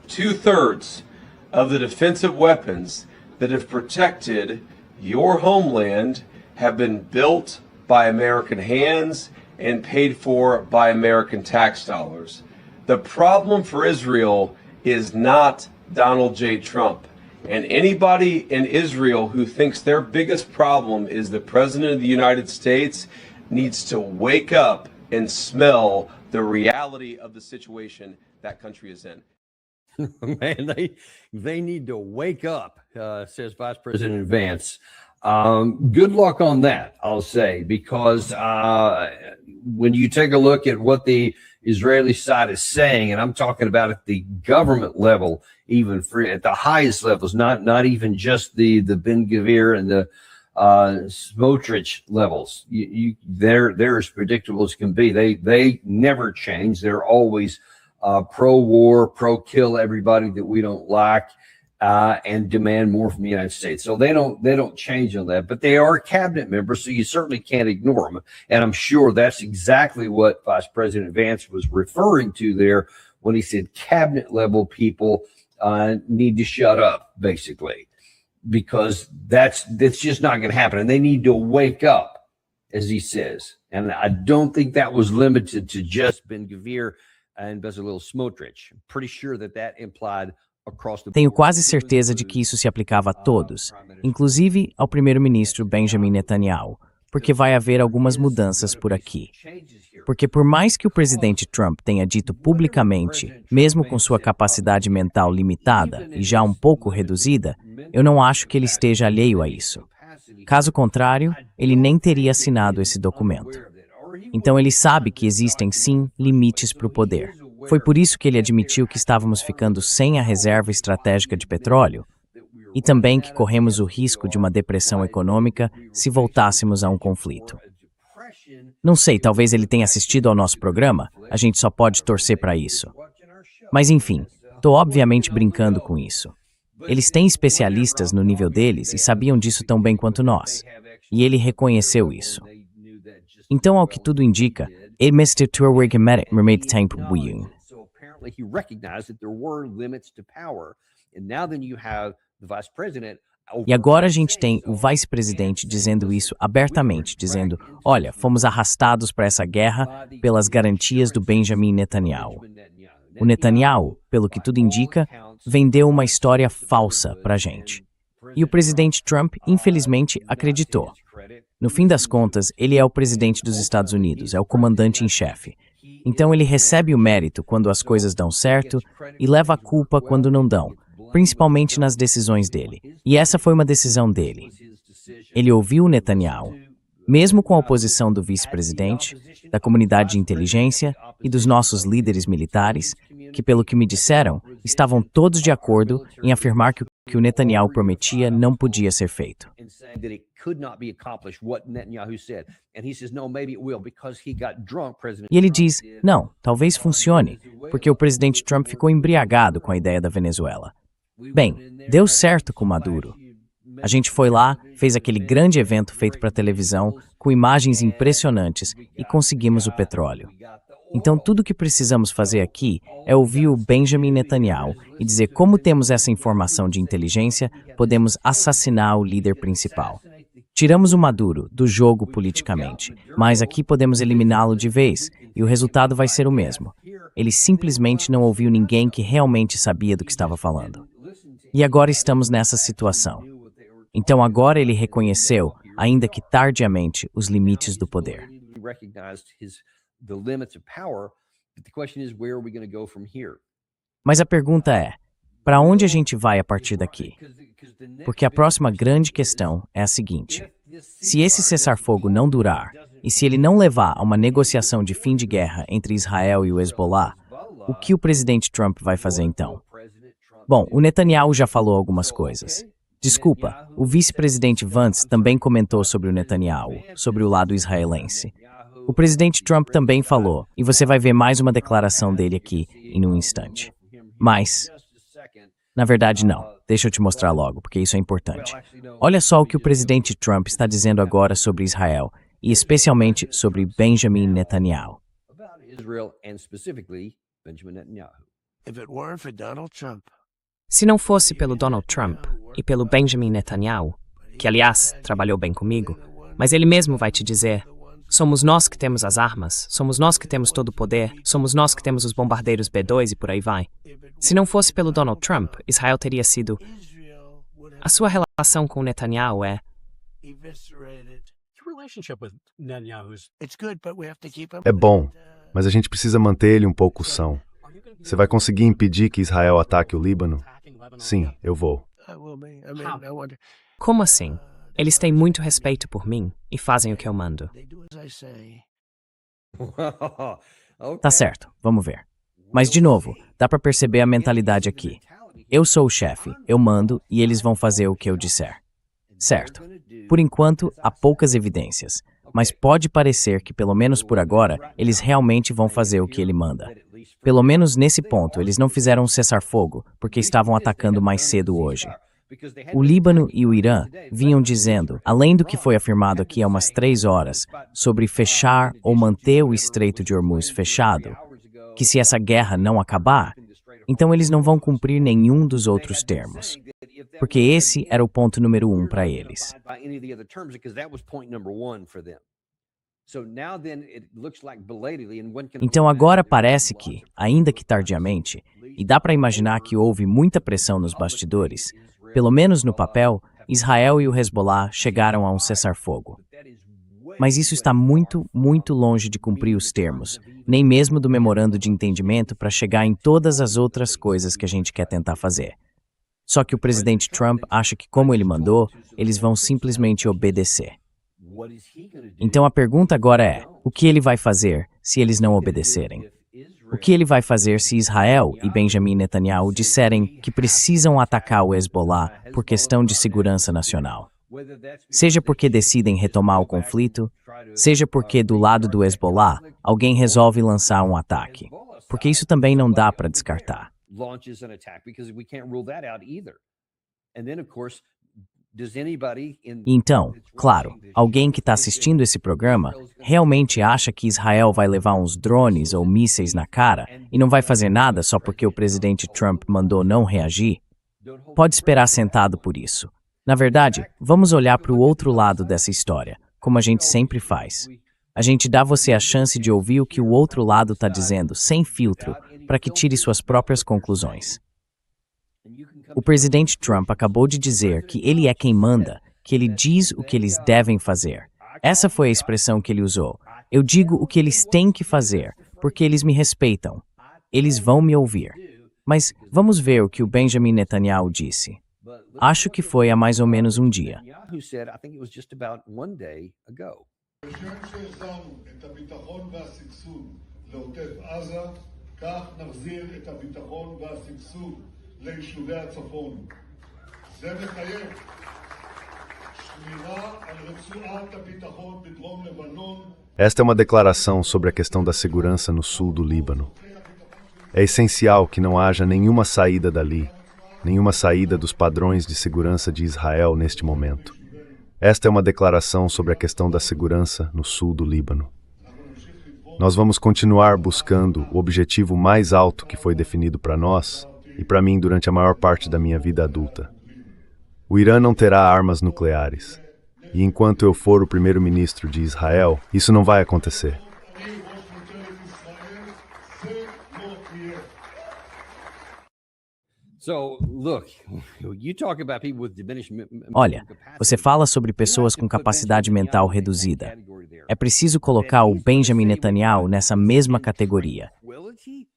2/3 of the defensive weapons that have protected your homeland have been built by American hands and paid for by American tax dollars. The problem for Israel is not Donald J. Trump. And anybody in Israel who thinks their biggest problem is the President of the United States needs to wake up and smell the reality of the situation that country is in. Man, they need to wake up, says Vice President Vance. Good luck on that, I'll say, because when you take a look at what the Israeli side is saying, and I'm talking about at the government level, even at the highest levels, not even just the Ben-Gvir and the Smotrich levels. They're as predictable as can be. They never change. They're always pro-war, pro-kill everybody that we don't like, and demand more from the United States. So they don't change on that, but they are cabinet members, so you certainly can't ignore them. And I'm sure that's exactly what Vice President Vance was referring to there when he said cabinet level people need to shut up, basically, because that's just not going to happen. And they need to wake up, as he says. And I don't think that was limited to just Ben-Gvir and Bezalel Smotrich. I'm pretty sure that implied. Tenho quase certeza de que isso se aplicava a todos, inclusive ao primeiro-ministro Benjamin Netanyahu, porque vai haver algumas mudanças por aqui. Porque por mais que o presidente Trump tenha dito publicamente, mesmo com sua capacidade mental limitada e já um pouco reduzida, eu não acho que ele esteja alheio a isso. Caso contrário, ele nem teria assinado esse documento. Então ele sabe que existem sim limites para o poder. Foi por isso que ele admitiu que estávamos ficando sem a reserva estratégica de petróleo e também que corremos o risco de uma depressão econômica se voltássemos a um conflito. Não sei, talvez ele tenha assistido ao nosso programa, a gente só pode torcer para isso. Mas enfim, tô obviamente brincando com isso. Eles têm especialistas no nível deles e sabiam disso tão bem quanto nós. E ele reconheceu isso. Então, ao que tudo indica, ele made tempo buium. He recognized that there were limits to power. And now then you have the vice president. E agora a gente tem o vice-presidente dizendo isso abertamente, dizendo, olha, fomos arrastados para essa guerra pelas garantias do Benjamin Netanyahu. O Netanyahu, pelo que tudo indica, vendeu uma história falsa para a gente. E o presidente Trump, infelizmente, acreditou. No fim das contas, ele é o presidente dos Estados Unidos, é o comandante em chefe. Então ele recebe o mérito quando as coisas dão certo e leva a culpa quando não dão, principalmente nas decisões dele. E essa foi uma decisão dele. Ele ouviu o Netanyahu, mesmo com a oposição do vice-presidente, da comunidade de inteligência e dos nossos líderes militares, que, pelo que me disseram, estavam todos de acordo em afirmar que o que o Netanyahu prometia não podia ser feito. E ele diz, não, talvez funcione, porque o presidente Trump ficou embriagado com a ideia da Venezuela. Bem, deu certo com Maduro. A gente foi lá, fez aquele grande evento feito para televisão, com imagens impressionantes, e conseguimos o petróleo. Então, tudo o que precisamos fazer aqui é ouvir o Benjamin Netanyahu e dizer como temos essa informação de inteligência, podemos assassinar o líder principal. Tiramos o Maduro do jogo politicamente, mas aqui podemos eliminá-lo de vez, e o resultado vai ser o mesmo. Ele simplesmente não ouviu ninguém que realmente sabia do que estava falando. E agora estamos nessa situação. Então agora ele reconheceu, ainda que tardiamente, os limites do poder. Mas a pergunta é, para onde a gente vai a partir daqui? Porque a próxima grande questão é a seguinte: se esse cessar-fogo não durar, e se ele não levar a uma negociação de fim de guerra entre Israel e o Hezbollah, o que o presidente Trump vai fazer então? Bom, o Netanyahu já falou algumas coisas. Desculpa, o vice-presidente Vance também comentou sobre o Netanyahu, sobre o lado israelense. O presidente Trump também falou, e você vai ver mais uma declaração dele aqui em um instante. Mas, na verdade, não. Deixa eu te mostrar logo, porque isso é importante. Olha só o que o presidente Trump está dizendo agora sobre Israel, e especialmente sobre Benjamin Netanyahu. Se não fosse pelo Donald Trump e pelo Benjamin Netanyahu, que aliás trabalhou bem comigo, mas ele mesmo vai te dizer, somos nós que temos as armas, somos nós que temos todo o poder, somos nós que temos os bombardeiros B-2 e por aí vai. Se não fosse pelo Donald Trump, Israel teria sido... A sua relação com Netanyahu é... É bom, mas a gente precisa manter ele um pouco são. Você vai conseguir impedir que Israel ataque o Líbano? Sim, eu vou. Como assim? Eles têm muito respeito por mim e fazem o que eu mando. Tá certo, vamos ver. Mas, de novo, dá pra perceber a mentalidade aqui. Eu sou o chefe, eu mando e eles vão fazer o que eu disser. Certo. Por enquanto, há poucas evidências, mas pode parecer que, pelo menos por agora, eles realmente vão fazer o que ele manda. Pelo menos nesse ponto, eles não fizeram um cessar-fogo, porque estavam atacando mais cedo hoje. O Líbano e o Irã vinham dizendo, além do que foi afirmado aqui há umas 3 horas, sobre fechar ou manter o Estreito de Hormuz fechado, que se essa guerra não acabar, então eles não vão cumprir nenhum dos outros termos. Porque esse era o ponto número 1 para eles. Então agora parece que, ainda que tardiamente, e dá para imaginar que houve muita pressão nos bastidores, pelo menos no papel, Israel e o Hezbollah chegaram a um cessar-fogo. Mas isso está muito, muito longe de cumprir os termos, nem mesmo do memorando de entendimento para chegar em todas as outras coisas que a gente quer tentar fazer. Só que o presidente Trump acha que, como ele mandou, eles vão simplesmente obedecer. Então a pergunta agora é, o que ele vai fazer se eles não obedecerem? O que ele vai fazer se Israel e Benjamin Netanyahu disserem que precisam atacar o Hezbollah por questão de segurança nacional? Seja porque decidem retomar o conflito, seja porque do lado do Hezbollah, alguém resolve lançar um ataque. Porque isso também não dá para descartar. Então, claro, alguém que está assistindo esse programa realmente acha que Israel vai levar uns drones ou mísseis na cara e não vai fazer nada só porque o presidente Trump mandou não reagir? Pode esperar sentado por isso. Na verdade, vamos olhar para o outro lado dessa história, como a gente sempre faz. A gente dá você a chance de ouvir o que o outro lado está dizendo, sem filtro, para que tire suas próprias conclusões. O presidente Trump acabou de dizer que ele é quem manda, que ele diz o que eles devem fazer. Essa foi a expressão que ele usou. Eu digo o que eles têm que fazer, porque eles me respeitam. Eles vão me ouvir. Mas vamos ver o que o Benjamin Netanyahu disse. Acho que foi há mais ou menos um dia. ליישובי הצפון. זה מחייב שמירה על רצועת הביטחון בדרום לבנון. Esta é uma declaração sobre a questão da segurança no sul do Líbano. É essencial que não haja nenhuma saída dali, nenhuma saída dos padrões de segurança de Israel neste momento. Esta é uma declaração sobre a questão da segurança no sul do Líbano. Nós vamos continuar buscando o objetivo mais alto que foi definido para nós e para mim durante a maior parte da minha vida adulta. O Irã não terá armas nucleares. E enquanto eu for o primeiro-ministro de Israel, isso não vai acontecer. Olha, você fala sobre pessoas com capacidade mental reduzida. É preciso colocar o Benjamin Netanyahu nessa mesma categoria.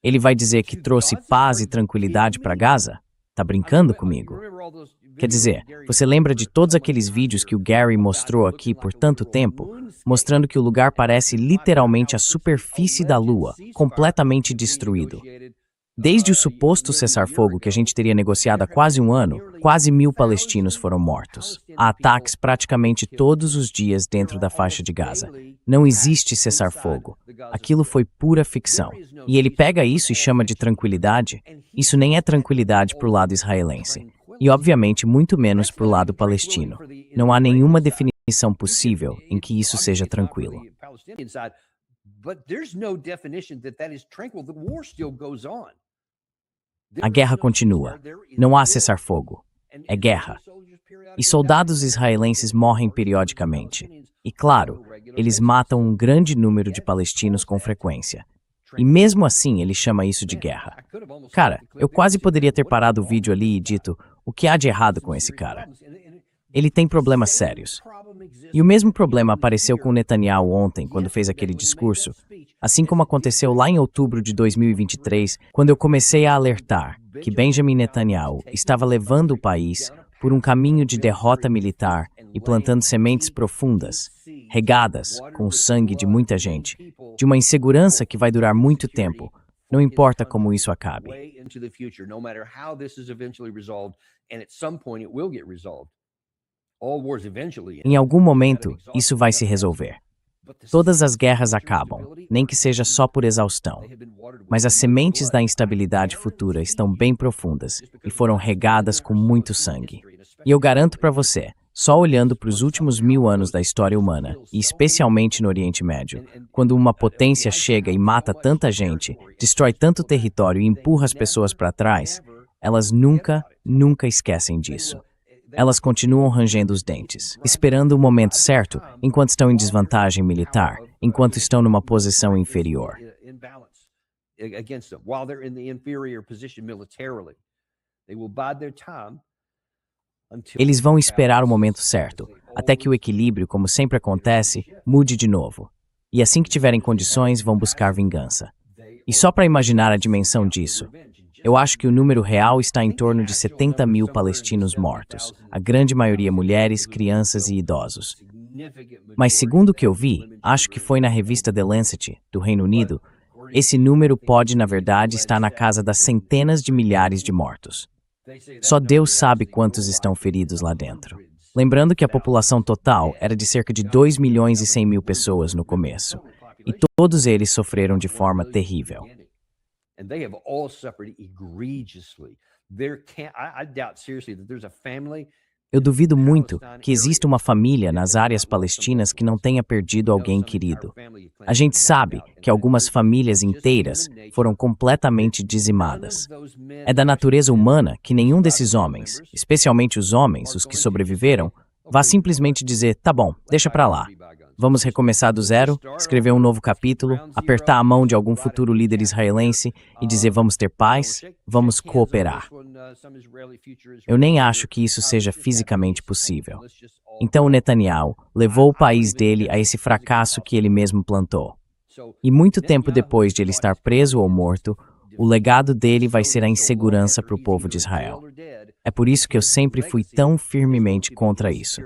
Ele vai dizer que trouxe paz e tranquilidade para Gaza? Tá brincando comigo? Quer dizer, você lembra de todos aqueles vídeos que o Gary mostrou aqui por tanto tempo, mostrando que o lugar parece literalmente a superfície da Lua, completamente destruído. Desde o suposto cessar-fogo que a gente teria negociado há quase um ano, quase 1.000 palestinos foram mortos. Há ataques praticamente todos os dias dentro da faixa de Gaza. Não existe cessar-fogo. Aquilo foi pura ficção. E ele pega isso e chama de tranquilidade? Isso nem é tranquilidade para o lado israelense. E, obviamente, muito menos para o lado palestino. Não há nenhuma definição possível em que isso seja tranquilo. A guerra continua. Não há cessar-fogo. É guerra. E soldados israelenses morrem periodicamente. E, claro, eles matam um grande número de palestinos com frequência. E mesmo assim, ele chama isso de guerra. Cara, eu quase poderia ter parado o vídeo ali e dito: o que há de errado com esse cara? Ele tem problemas sérios. E o mesmo problema apareceu com Netanyahu ontem, quando fez aquele discurso, assim como aconteceu lá em outubro de 2023, quando eu comecei a alertar que Benjamin Netanyahu estava levando o país por um caminho de derrota militar e plantando sementes profundas, regadas com o sangue de muita gente, de uma insegurança que vai durar muito tempo, não importa como isso acabe. Em algum momento, isso vai se resolver. Todas as guerras acabam, nem que seja só por exaustão. Mas as sementes da instabilidade futura estão bem profundas e foram regadas com muito sangue. E eu garanto para você, só olhando para os últimos 1000 anos da história humana, e especialmente no Oriente Médio, quando uma potência chega e mata tanta gente, destrói tanto território e empurra as pessoas para trás, elas nunca esquecem disso. Elas continuam rangendo os dentes, esperando o momento certo, enquanto estão em desvantagem militar, enquanto estão numa posição inferior. Eles vão esperar o momento certo, até que o equilíbrio, como sempre acontece, mude de novo. E assim que tiverem condições, vão buscar vingança. E só para imaginar a dimensão disso, eu acho que o número real está em torno de 70.000 palestinos mortos, a grande maioria mulheres, crianças e idosos. Mas segundo o que eu vi, acho que foi na revista The Lancet, do Reino Unido, esse número pode, na verdade, estar na casa das centenas de milhares de mortos. Só Deus sabe quantos estão feridos lá dentro. Lembrando que a população total era de cerca de 2 milhões e 100 mil pessoas no começo, e todos eles sofreram de forma terrível. And they have all suffered egregiously. I doubt seriously that there's a family. Eu duvido muito que exista uma família nas áreas palestinas que não tenha perdido alguém querido. A gente sabe que algumas famílias inteiras foram completamente dizimadas. É da natureza humana que nenhum desses homens, especialmente os homens, os que sobreviveram, vá simplesmente dizer, tá bom, deixa pra lá. Vamos recomeçar do zero, escrever um novo capítulo, apertar a mão de algum futuro líder israelense e dizer vamos ter paz, vamos cooperar. Eu nem acho que isso seja fisicamente possível. Então Netanyahu levou o país dele a esse fracasso que ele mesmo plantou. E muito tempo depois de ele estar preso ou morto, o legado dele vai ser a insegurança para o povo de Israel. É por isso que eu sempre fui tão firmemente contra isso.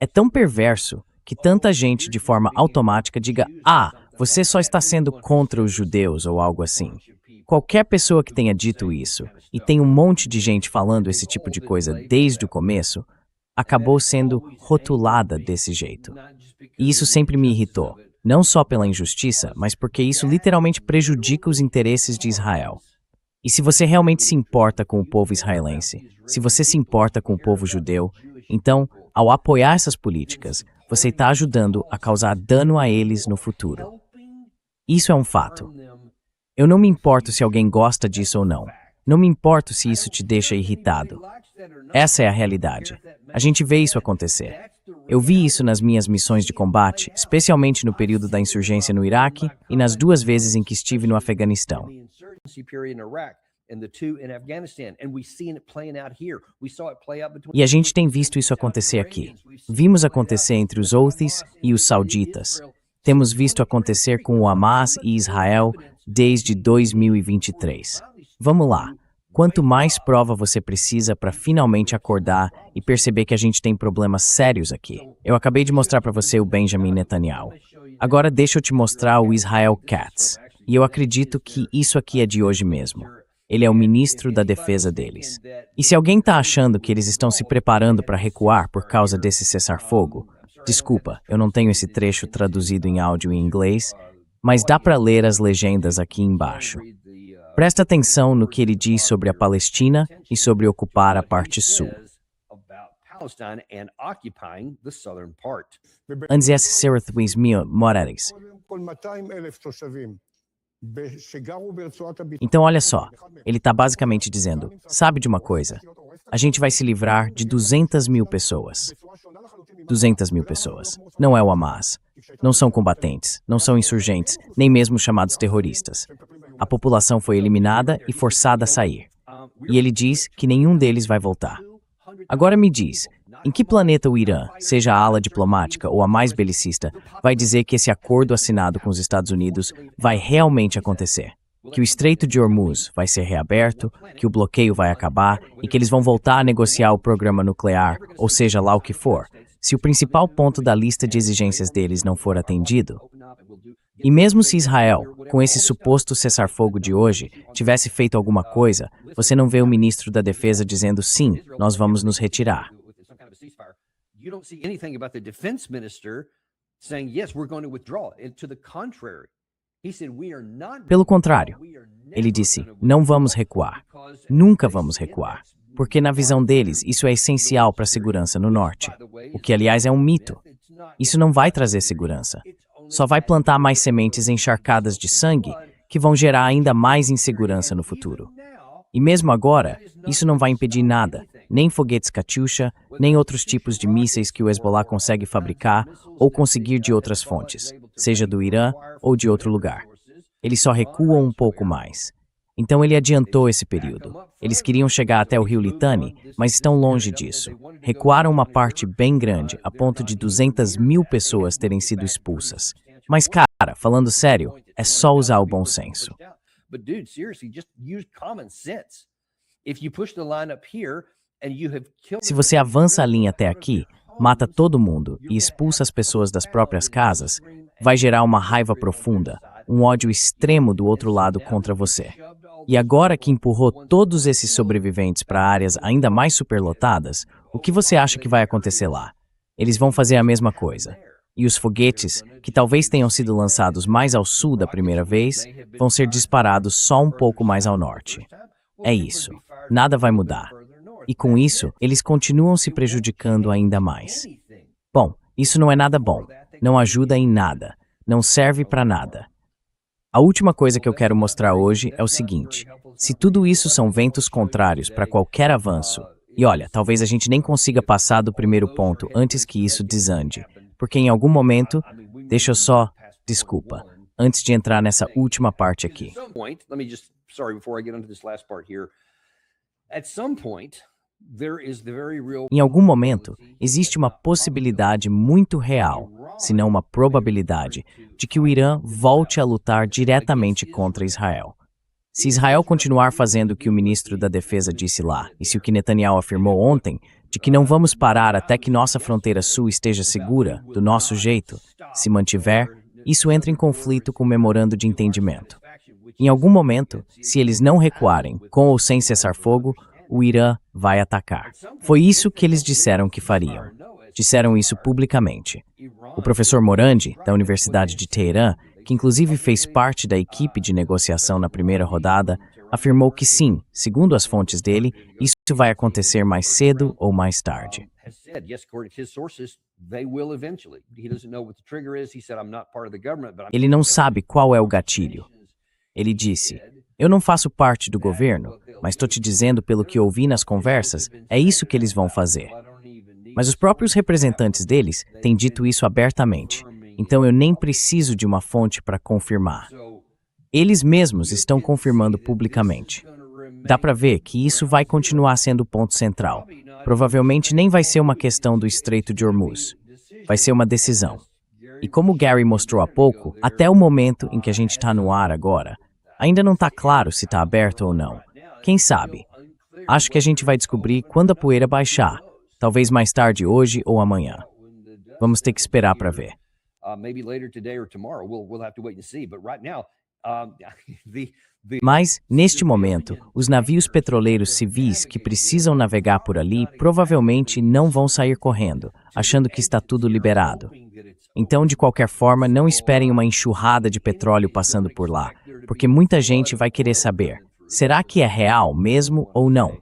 É tão perverso que tanta gente de forma automática diga você só está sendo contra os judeus ou algo assim. Qualquer pessoa que tenha dito isso, e tem um monte de gente falando esse tipo de coisa desde o começo, acabou sendo rotulada desse jeito. E isso sempre me irritou, não só pela injustiça, mas porque isso literalmente prejudica os interesses de Israel. E se você realmente se importa com o povo israelense, se você se importa com o povo judeu, então, ao apoiar essas políticas, você está ajudando a causar dano a eles no futuro. Isso é um fato. Eu não me importo se alguém gosta disso ou não. Não me importo se isso te deixa irritado. Essa é a realidade. A gente vê isso acontecer. Eu vi isso nas minhas missões de combate, especialmente no período da insurgência no Iraque e nas 2 vezes em que estive no Afeganistão. E a gente tem visto isso acontecer aqui. Vimos acontecer entre os Houthis e os sauditas. Temos visto acontecer com o Hamas e Israel desde 2023. Vamos lá. Quanto mais prova você precisa para finalmente acordar e perceber que a gente tem problemas sérios aqui? Eu acabei de mostrar para você o Benjamin Netanyahu. Agora deixa eu te mostrar o Israel Katz. E eu acredito que isso aqui é de hoje mesmo. Ele é o ministro da defesa deles. E se alguém está achando que eles estão se preparando para recuar por causa desse cessar-fogo, desculpa, eu não tenho esse trecho traduzido em áudio em inglês, mas dá para ler as legendas aqui embaixo. Presta atenção no que ele diz sobre a Palestina e sobre ocupar a parte sul. Antes esse Serath Moraes. Então olha só, ele está basicamente dizendo, sabe de uma coisa? A gente vai se livrar de 200 mil pessoas. 200 mil pessoas. Não é o Hamas. Não são combatentes, não são insurgentes, nem mesmo chamados terroristas. A população foi eliminada e forçada a sair. E ele diz que nenhum deles vai voltar. Agora me diz, em que planeta o Irã, seja a ala diplomática ou a mais belicista, vai dizer que esse acordo assinado com os Estados Unidos vai realmente acontecer? Que o Estreito de Hormuz vai ser reaberto, que o bloqueio vai acabar e que eles vão voltar a negociar o programa nuclear, ou seja lá o que for, se o principal ponto da lista de exigências deles não for atendido? E mesmo se Israel, com esse suposto cessar-fogo de hoje, tivesse feito alguma coisa, você não vê o ministro da Defesa dizendo sim, nós vamos nos retirar. Pelo contrário, ele disse, não vamos recuar. Nunca vamos recuar. Porque na visão deles, isso é essencial para a segurança no norte. O que, aliás, é um mito. Isso não vai trazer segurança. Só vai plantar mais sementes encharcadas de sangue que vão gerar ainda mais insegurança no futuro. E mesmo agora, isso não vai impedir nada, nem foguetes Katyusha, nem outros tipos de mísseis que o Hezbollah consegue fabricar ou conseguir de outras fontes, seja do Irã ou de outro lugar. Eles só recuam um pouco mais. Então ele adiantou esse período. Eles queriam chegar até o rio Litani, mas estão longe disso. Recuaram uma parte bem grande, a ponto de 200 mil pessoas terem sido expulsas. Mas cara, falando sério, é só usar o bom senso. Se você avança a linha até aqui, mata todo mundo e expulsa as pessoas das próprias casas, vai gerar uma raiva profunda, um ódio extremo do outro lado contra você. E agora que empurrou todos esses sobreviventes para áreas ainda mais superlotadas, o que você acha que vai acontecer lá? Eles vão fazer a mesma coisa. E os foguetes, que talvez tenham sido lançados mais ao sul da primeira vez, vão ser disparados só um pouco mais ao norte. É isso. Nada vai mudar. E com isso, eles continuam se prejudicando ainda mais. Bom, isso não é nada bom. Não ajuda em nada. Não serve para nada. A última coisa que eu quero mostrar hoje é o seguinte: se tudo isso são ventos contrários para qualquer avanço, e olha, talvez a gente nem consiga passar do primeiro ponto antes que isso desande, porque em algum momento, deixa eu só, desculpa, antes de entrar nessa última parte aqui. Em algum momento, existe uma possibilidade muito real, se não uma probabilidade, de que o Irã volte a lutar diretamente contra Israel. Se Israel continuar fazendo o que o ministro da Defesa disse lá, e se o que Netanyahu afirmou ontem, de que não vamos parar até que nossa fronteira sul esteja segura, do nosso jeito, se mantiver, isso entra em conflito com o memorando de entendimento. Em algum momento, se eles não recuarem, com ou sem cessar-fogo, o Irã vai atacar. Foi isso que eles disseram que fariam. Disseram isso publicamente. O professor Morandi, da Universidade de Teherã, que inclusive fez parte da equipe de negociação na primeira rodada, afirmou que sim, segundo as fontes dele, isso vai acontecer mais cedo ou mais tarde. Ele não sabe qual é o gatilho. Ele disse: eu não faço parte do governo, mas estou te dizendo pelo que ouvi nas conversas, é isso que eles vão fazer. Mas os próprios representantes deles têm dito isso abertamente, então eu nem preciso de uma fonte para confirmar. Eles mesmos estão confirmando publicamente. Dá para ver que isso vai continuar sendo o ponto central. Provavelmente nem vai ser uma questão do Estreito de Hormuz. Vai ser uma decisão. E como o Gary mostrou há pouco, até o momento em que a gente está no ar agora, ainda não está claro se está aberto ou não. Quem sabe? Acho que a gente vai descobrir quando a poeira baixar. Talvez mais tarde hoje ou amanhã. Vamos ter que esperar para ver. Mas, neste momento, os navios petroleiros civis que precisam navegar por ali provavelmente não vão sair correndo, achando que está tudo liberado. Então, de qualquer forma, não esperem uma enxurrada de petróleo passando por lá, porque muita gente vai querer saber, será que é real mesmo ou não?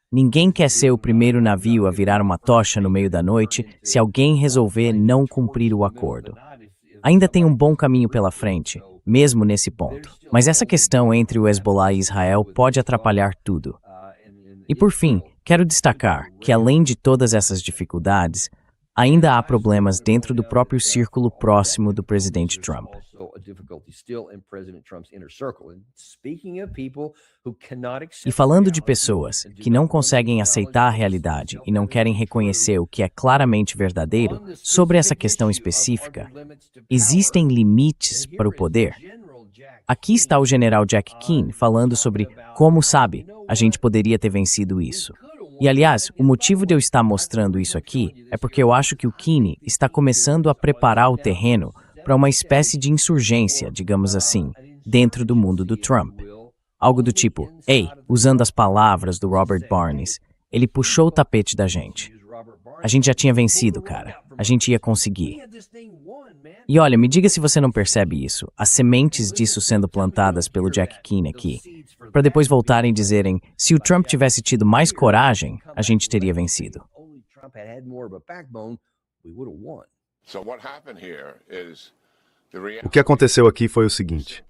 Ninguém quer ser o primeiro navio a virar uma tocha no meio da noite se alguém resolver não cumprir o acordo. Ainda tem um bom caminho pela frente, mesmo nesse ponto. Mas essa questão entre o Hezbollah e Israel pode atrapalhar tudo. E por fim, quero destacar que além de todas essas dificuldades, ainda há problemas dentro do próprio círculo próximo do presidente Trump. E falando de pessoas que não conseguem aceitar a realidade e não querem reconhecer o que é claramente verdadeiro sobre essa questão específica, existem limites para o poder. Aqui está o general Jack Keane falando sobre como, sabe, a gente poderia ter vencido isso. E, aliás, o motivo de eu estar mostrando isso aqui é porque eu acho que o Keane está começando a preparar o terreno para uma espécie de insurgência, digamos assim, dentro do mundo do Trump. Algo do tipo, ei, usando as palavras do Robert Barnes, ele puxou o tapete da gente. A gente já tinha vencido, cara. A gente ia conseguir. E olha, me diga se você não percebe isso, as sementes disso sendo plantadas pelo Jack Keane aqui, para depois voltarem e dizerem, se o Trump tivesse tido mais coragem, a gente teria vencido. O que aconteceu aqui foi o seguinte.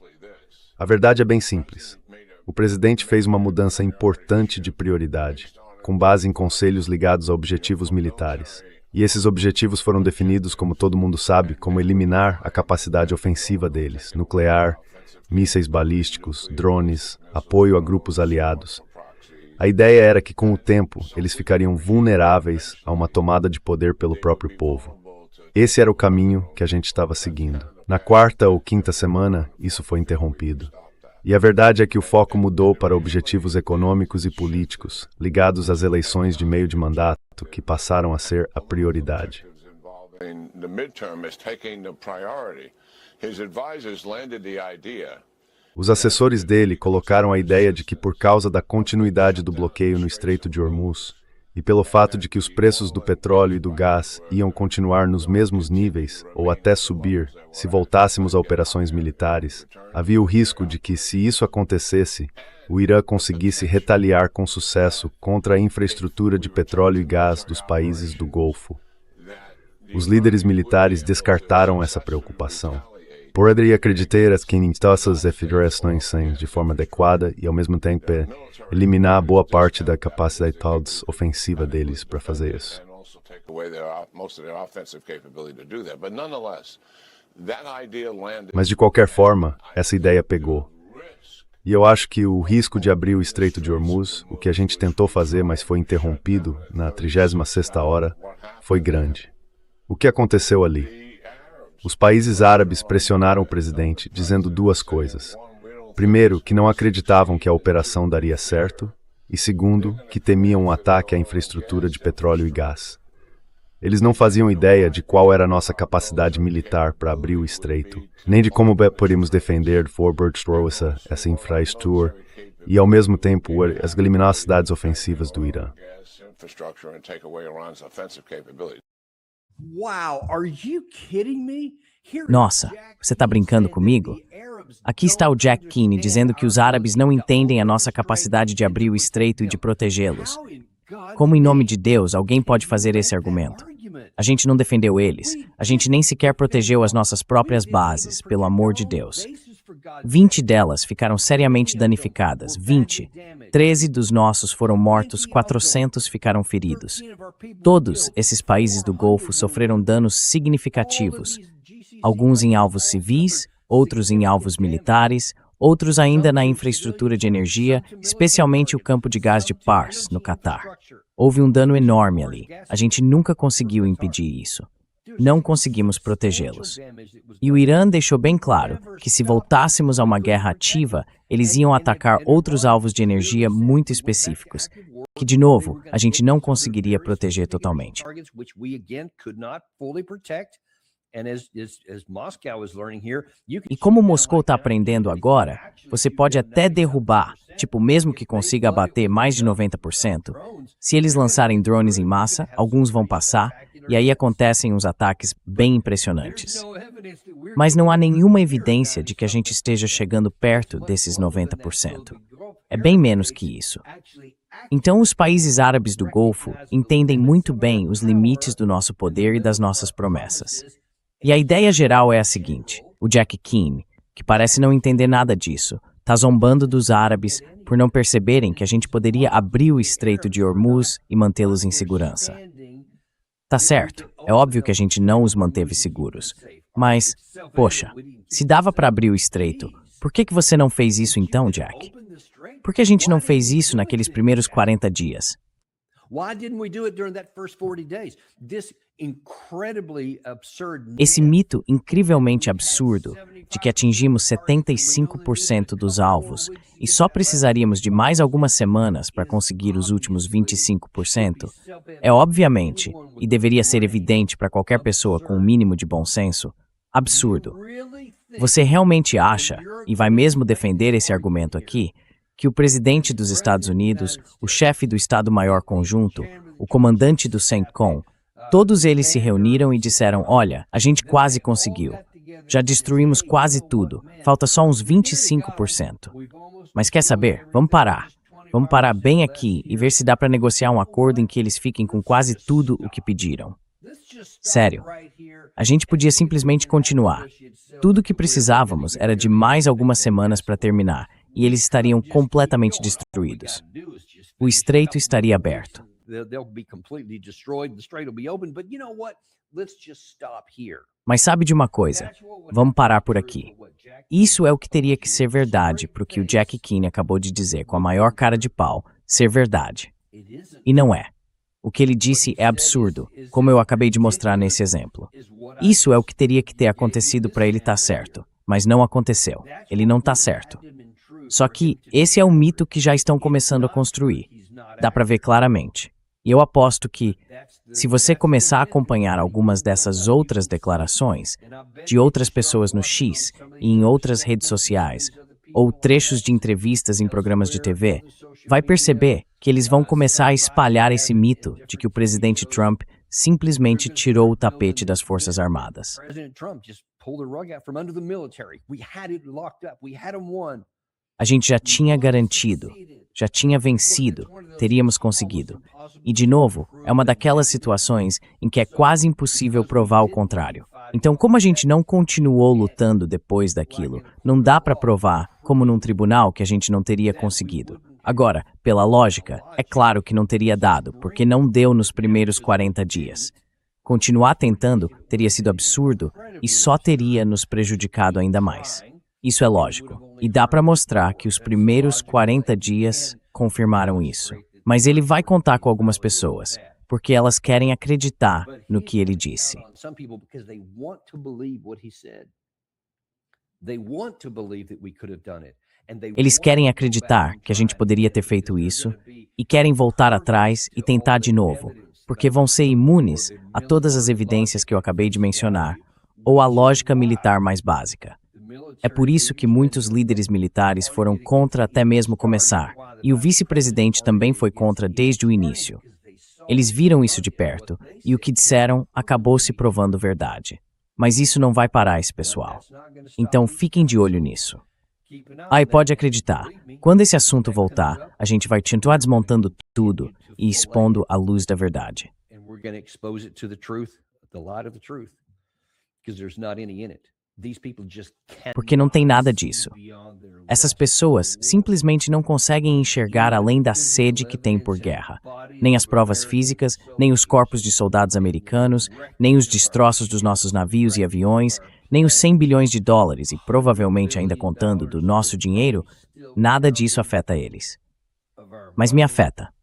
A verdade é bem simples. O presidente fez uma mudança importante de prioridade, com base em conselhos ligados a objetivos militares. E esses objetivos foram definidos, como todo mundo sabe, como eliminar a capacidade ofensiva deles, nuclear, mísseis balísticos, drones, apoio a grupos aliados. A ideia era que, com o tempo, eles ficariam vulneráveis a uma tomada de poder pelo próprio povo. Esse era o caminho que a gente estava seguindo. Na quarta ou quinta semana, isso foi interrompido. E a verdade é que o foco mudou para objetivos econômicos e políticos, ligados às eleições de meio de mandato, que passaram a ser a prioridade. Os assessores dele colocaram a ideia de que por causa da continuidade do bloqueio no Estreito de Hormuz e pelo fato de que os preços do petróleo e do gás iam continuar nos mesmos níveis ou até subir se voltássemos a operações militares, havia o risco de que, se isso acontecesse, o Irã conseguisse retaliar com sucesso contra a infraestrutura de petróleo e gás dos países do Golfo. Os líderes militares descartaram essa preocupação. Poderia acreditar que em todas as federações de forma adequada e, ao mesmo tempo, eliminar boa parte da capacidade ofensiva deles para fazer isso. Mas, de qualquer forma, essa ideia pegou. E eu acho que o risco de abrir o Estreito de Hormuz, o que a gente tentou fazer, mas foi interrompido na 36ª hora, foi grande. O que aconteceu ali? Os países árabes pressionaram o presidente, dizendo duas coisas. Primeiro, que não acreditavam que a operação daria certo, e segundo, que temiam um ataque à infraestrutura de petróleo e gás. Eles não faziam ideia de qual era a nossa capacidade militar para abrir o estreito, nem de como podíamos defender essa infraestrutura e, ao mesmo tempo, eliminar as cidades ofensivas do Irã. Nossa, você está brincando comigo? Aqui está o Jack Keane dizendo que os árabes não entendem a nossa capacidade de abrir o estreito e de protegê-los. Como, em nome de Deus, alguém pode fazer esse argumento? A gente não defendeu eles. A gente nem sequer protegeu as nossas próprias bases, pelo amor de Deus. 20 delas ficaram seriamente danificadas. 20. 13 dos nossos foram mortos, 400 ficaram feridos. Todos esses países do Golfo sofreram danos significativos. Alguns em alvos civis, outros em alvos militares, outros ainda na infraestrutura de energia, especialmente o campo de gás de Pars, no Catar. Houve um dano enorme ali. A gente nunca conseguiu impedir isso. Não conseguimos protegê-los. E o Irã deixou bem claro que, se voltássemos a uma guerra ativa, eles iam atacar outros alvos de energia muito específicos, que, de novo, a gente não conseguiria proteger totalmente. E como Moscou está aprendendo agora, você pode até derrubar, mesmo que consiga abater mais de 90%. Se eles lançarem drones em massa, alguns vão passar, e aí acontecem uns ataques bem impressionantes. Mas não há nenhuma evidência de que a gente esteja chegando perto desses 90%. É bem menos que isso. Então, os países árabes do Golfo entendem muito bem os limites do nosso poder e das nossas promessas. E a ideia geral é a seguinte: o Jack Keane, que parece não entender nada disso, está zombando dos árabes por não perceberem que a gente poderia abrir o Estreito de Hormuz e mantê-los em segurança. Tá certo, é óbvio que a gente não os manteve seguros. Mas, poxa, se dava para abrir o estreito, por que você não fez isso então, Jack? Por que a gente não fez isso naqueles primeiros 40 dias? Esse mito incrivelmente absurdo de que atingimos 75% dos alvos e só precisaríamos de mais algumas semanas para conseguir os últimos 25% é obviamente, e deveria ser evidente para qualquer pessoa com o mínimo de bom senso, absurdo. Você realmente acha, e vai mesmo defender esse argumento aqui, que o presidente dos Estados Unidos, o chefe do Estado-Maior Conjunto, o comandante do CENTCOM, todos eles se reuniram e disseram: olha, a gente quase conseguiu. Já destruímos quase tudo, falta só uns 25%. Mas quer saber? Vamos parar. Vamos parar bem aqui e ver se dá para negociar um acordo em que eles fiquem com quase tudo o que pediram. Sério, a gente podia simplesmente continuar. Tudo o que precisávamos era de mais algumas semanas para terminar, e eles estariam completamente destruídos. O estreito estaria aberto. Mas sabe de uma coisa? Vamos parar por aqui. Isso é o que teria que ser verdade para o que o Jack Keane acabou de dizer com a maior cara de pau, ser verdade. E não é. O que ele disse é absurdo, como eu acabei de mostrar nesse exemplo. Isso é o que teria que ter acontecido para ele estar certo, mas não aconteceu. Ele não está certo. Só que esse é o mito que já estão começando a construir. Dá para ver claramente. E eu aposto que, se você começar a acompanhar algumas dessas outras declarações, de outras pessoas no X e em outras redes sociais, ou trechos de entrevistas em programas de TV, vai perceber que eles vão começar a espalhar esse mito de que o presidente Trump simplesmente tirou o tapete das Forças Armadas. A gente já tinha garantido, já tinha vencido, teríamos conseguido. E, de novo, é uma daquelas situações em que é quase impossível provar o contrário. Então, como a gente não continuou lutando depois daquilo, não dá para provar, como num tribunal, que a gente não teria conseguido. Agora, pela lógica, é claro que não teria dado, porque não deu nos primeiros 40 dias. Continuar tentando teria sido absurdo e só teria nos prejudicado ainda mais. Isso é lógico, e dá para mostrar que os primeiros 40 dias confirmaram isso. Mas ele vai contar com algumas pessoas, porque elas querem acreditar no que ele disse. Eles querem acreditar que a gente poderia ter feito isso e querem voltar atrás e tentar de novo, porque vão ser imunes a todas as evidências que eu acabei de mencionar, ou a lógica militar mais básica. É por isso que muitos líderes militares foram contra até mesmo começar, e o vice-presidente também foi contra desde o início. Eles viram isso de perto, e o que disseram acabou se provando verdade. Mas isso não vai parar esse pessoal. Então fiquem de olho nisso. E pode acreditar, quando esse assunto voltar, a gente vai continuar desmontando tudo e expondo a luz da verdade. Porque não tem nada disso. Essas pessoas simplesmente não conseguem enxergar além da sede que tem por guerra. Nem as provas físicas, nem os corpos de soldados americanos, nem os destroços dos nossos navios e aviões, nem os 100 bilhões de dólares, e provavelmente ainda contando do nosso dinheiro, nada disso afeta eles. Mas me afeta.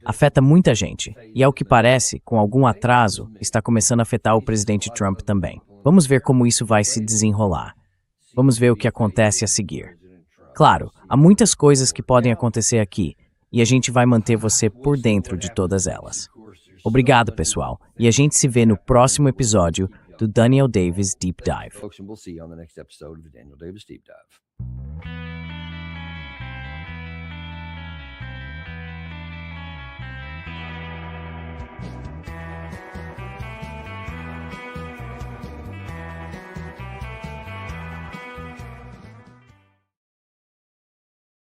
Afeta muita gente, e ao que parece, com algum atraso, está começando a afetar o presidente Trump também. Vamos ver como isso vai se desenrolar. Vamos ver o que acontece a seguir. Claro, há muitas coisas que podem acontecer aqui, e a gente vai manter você por dentro de todas elas. Obrigado, pessoal, e a gente se vê no próximo episódio do Daniel Davis Deep Dive.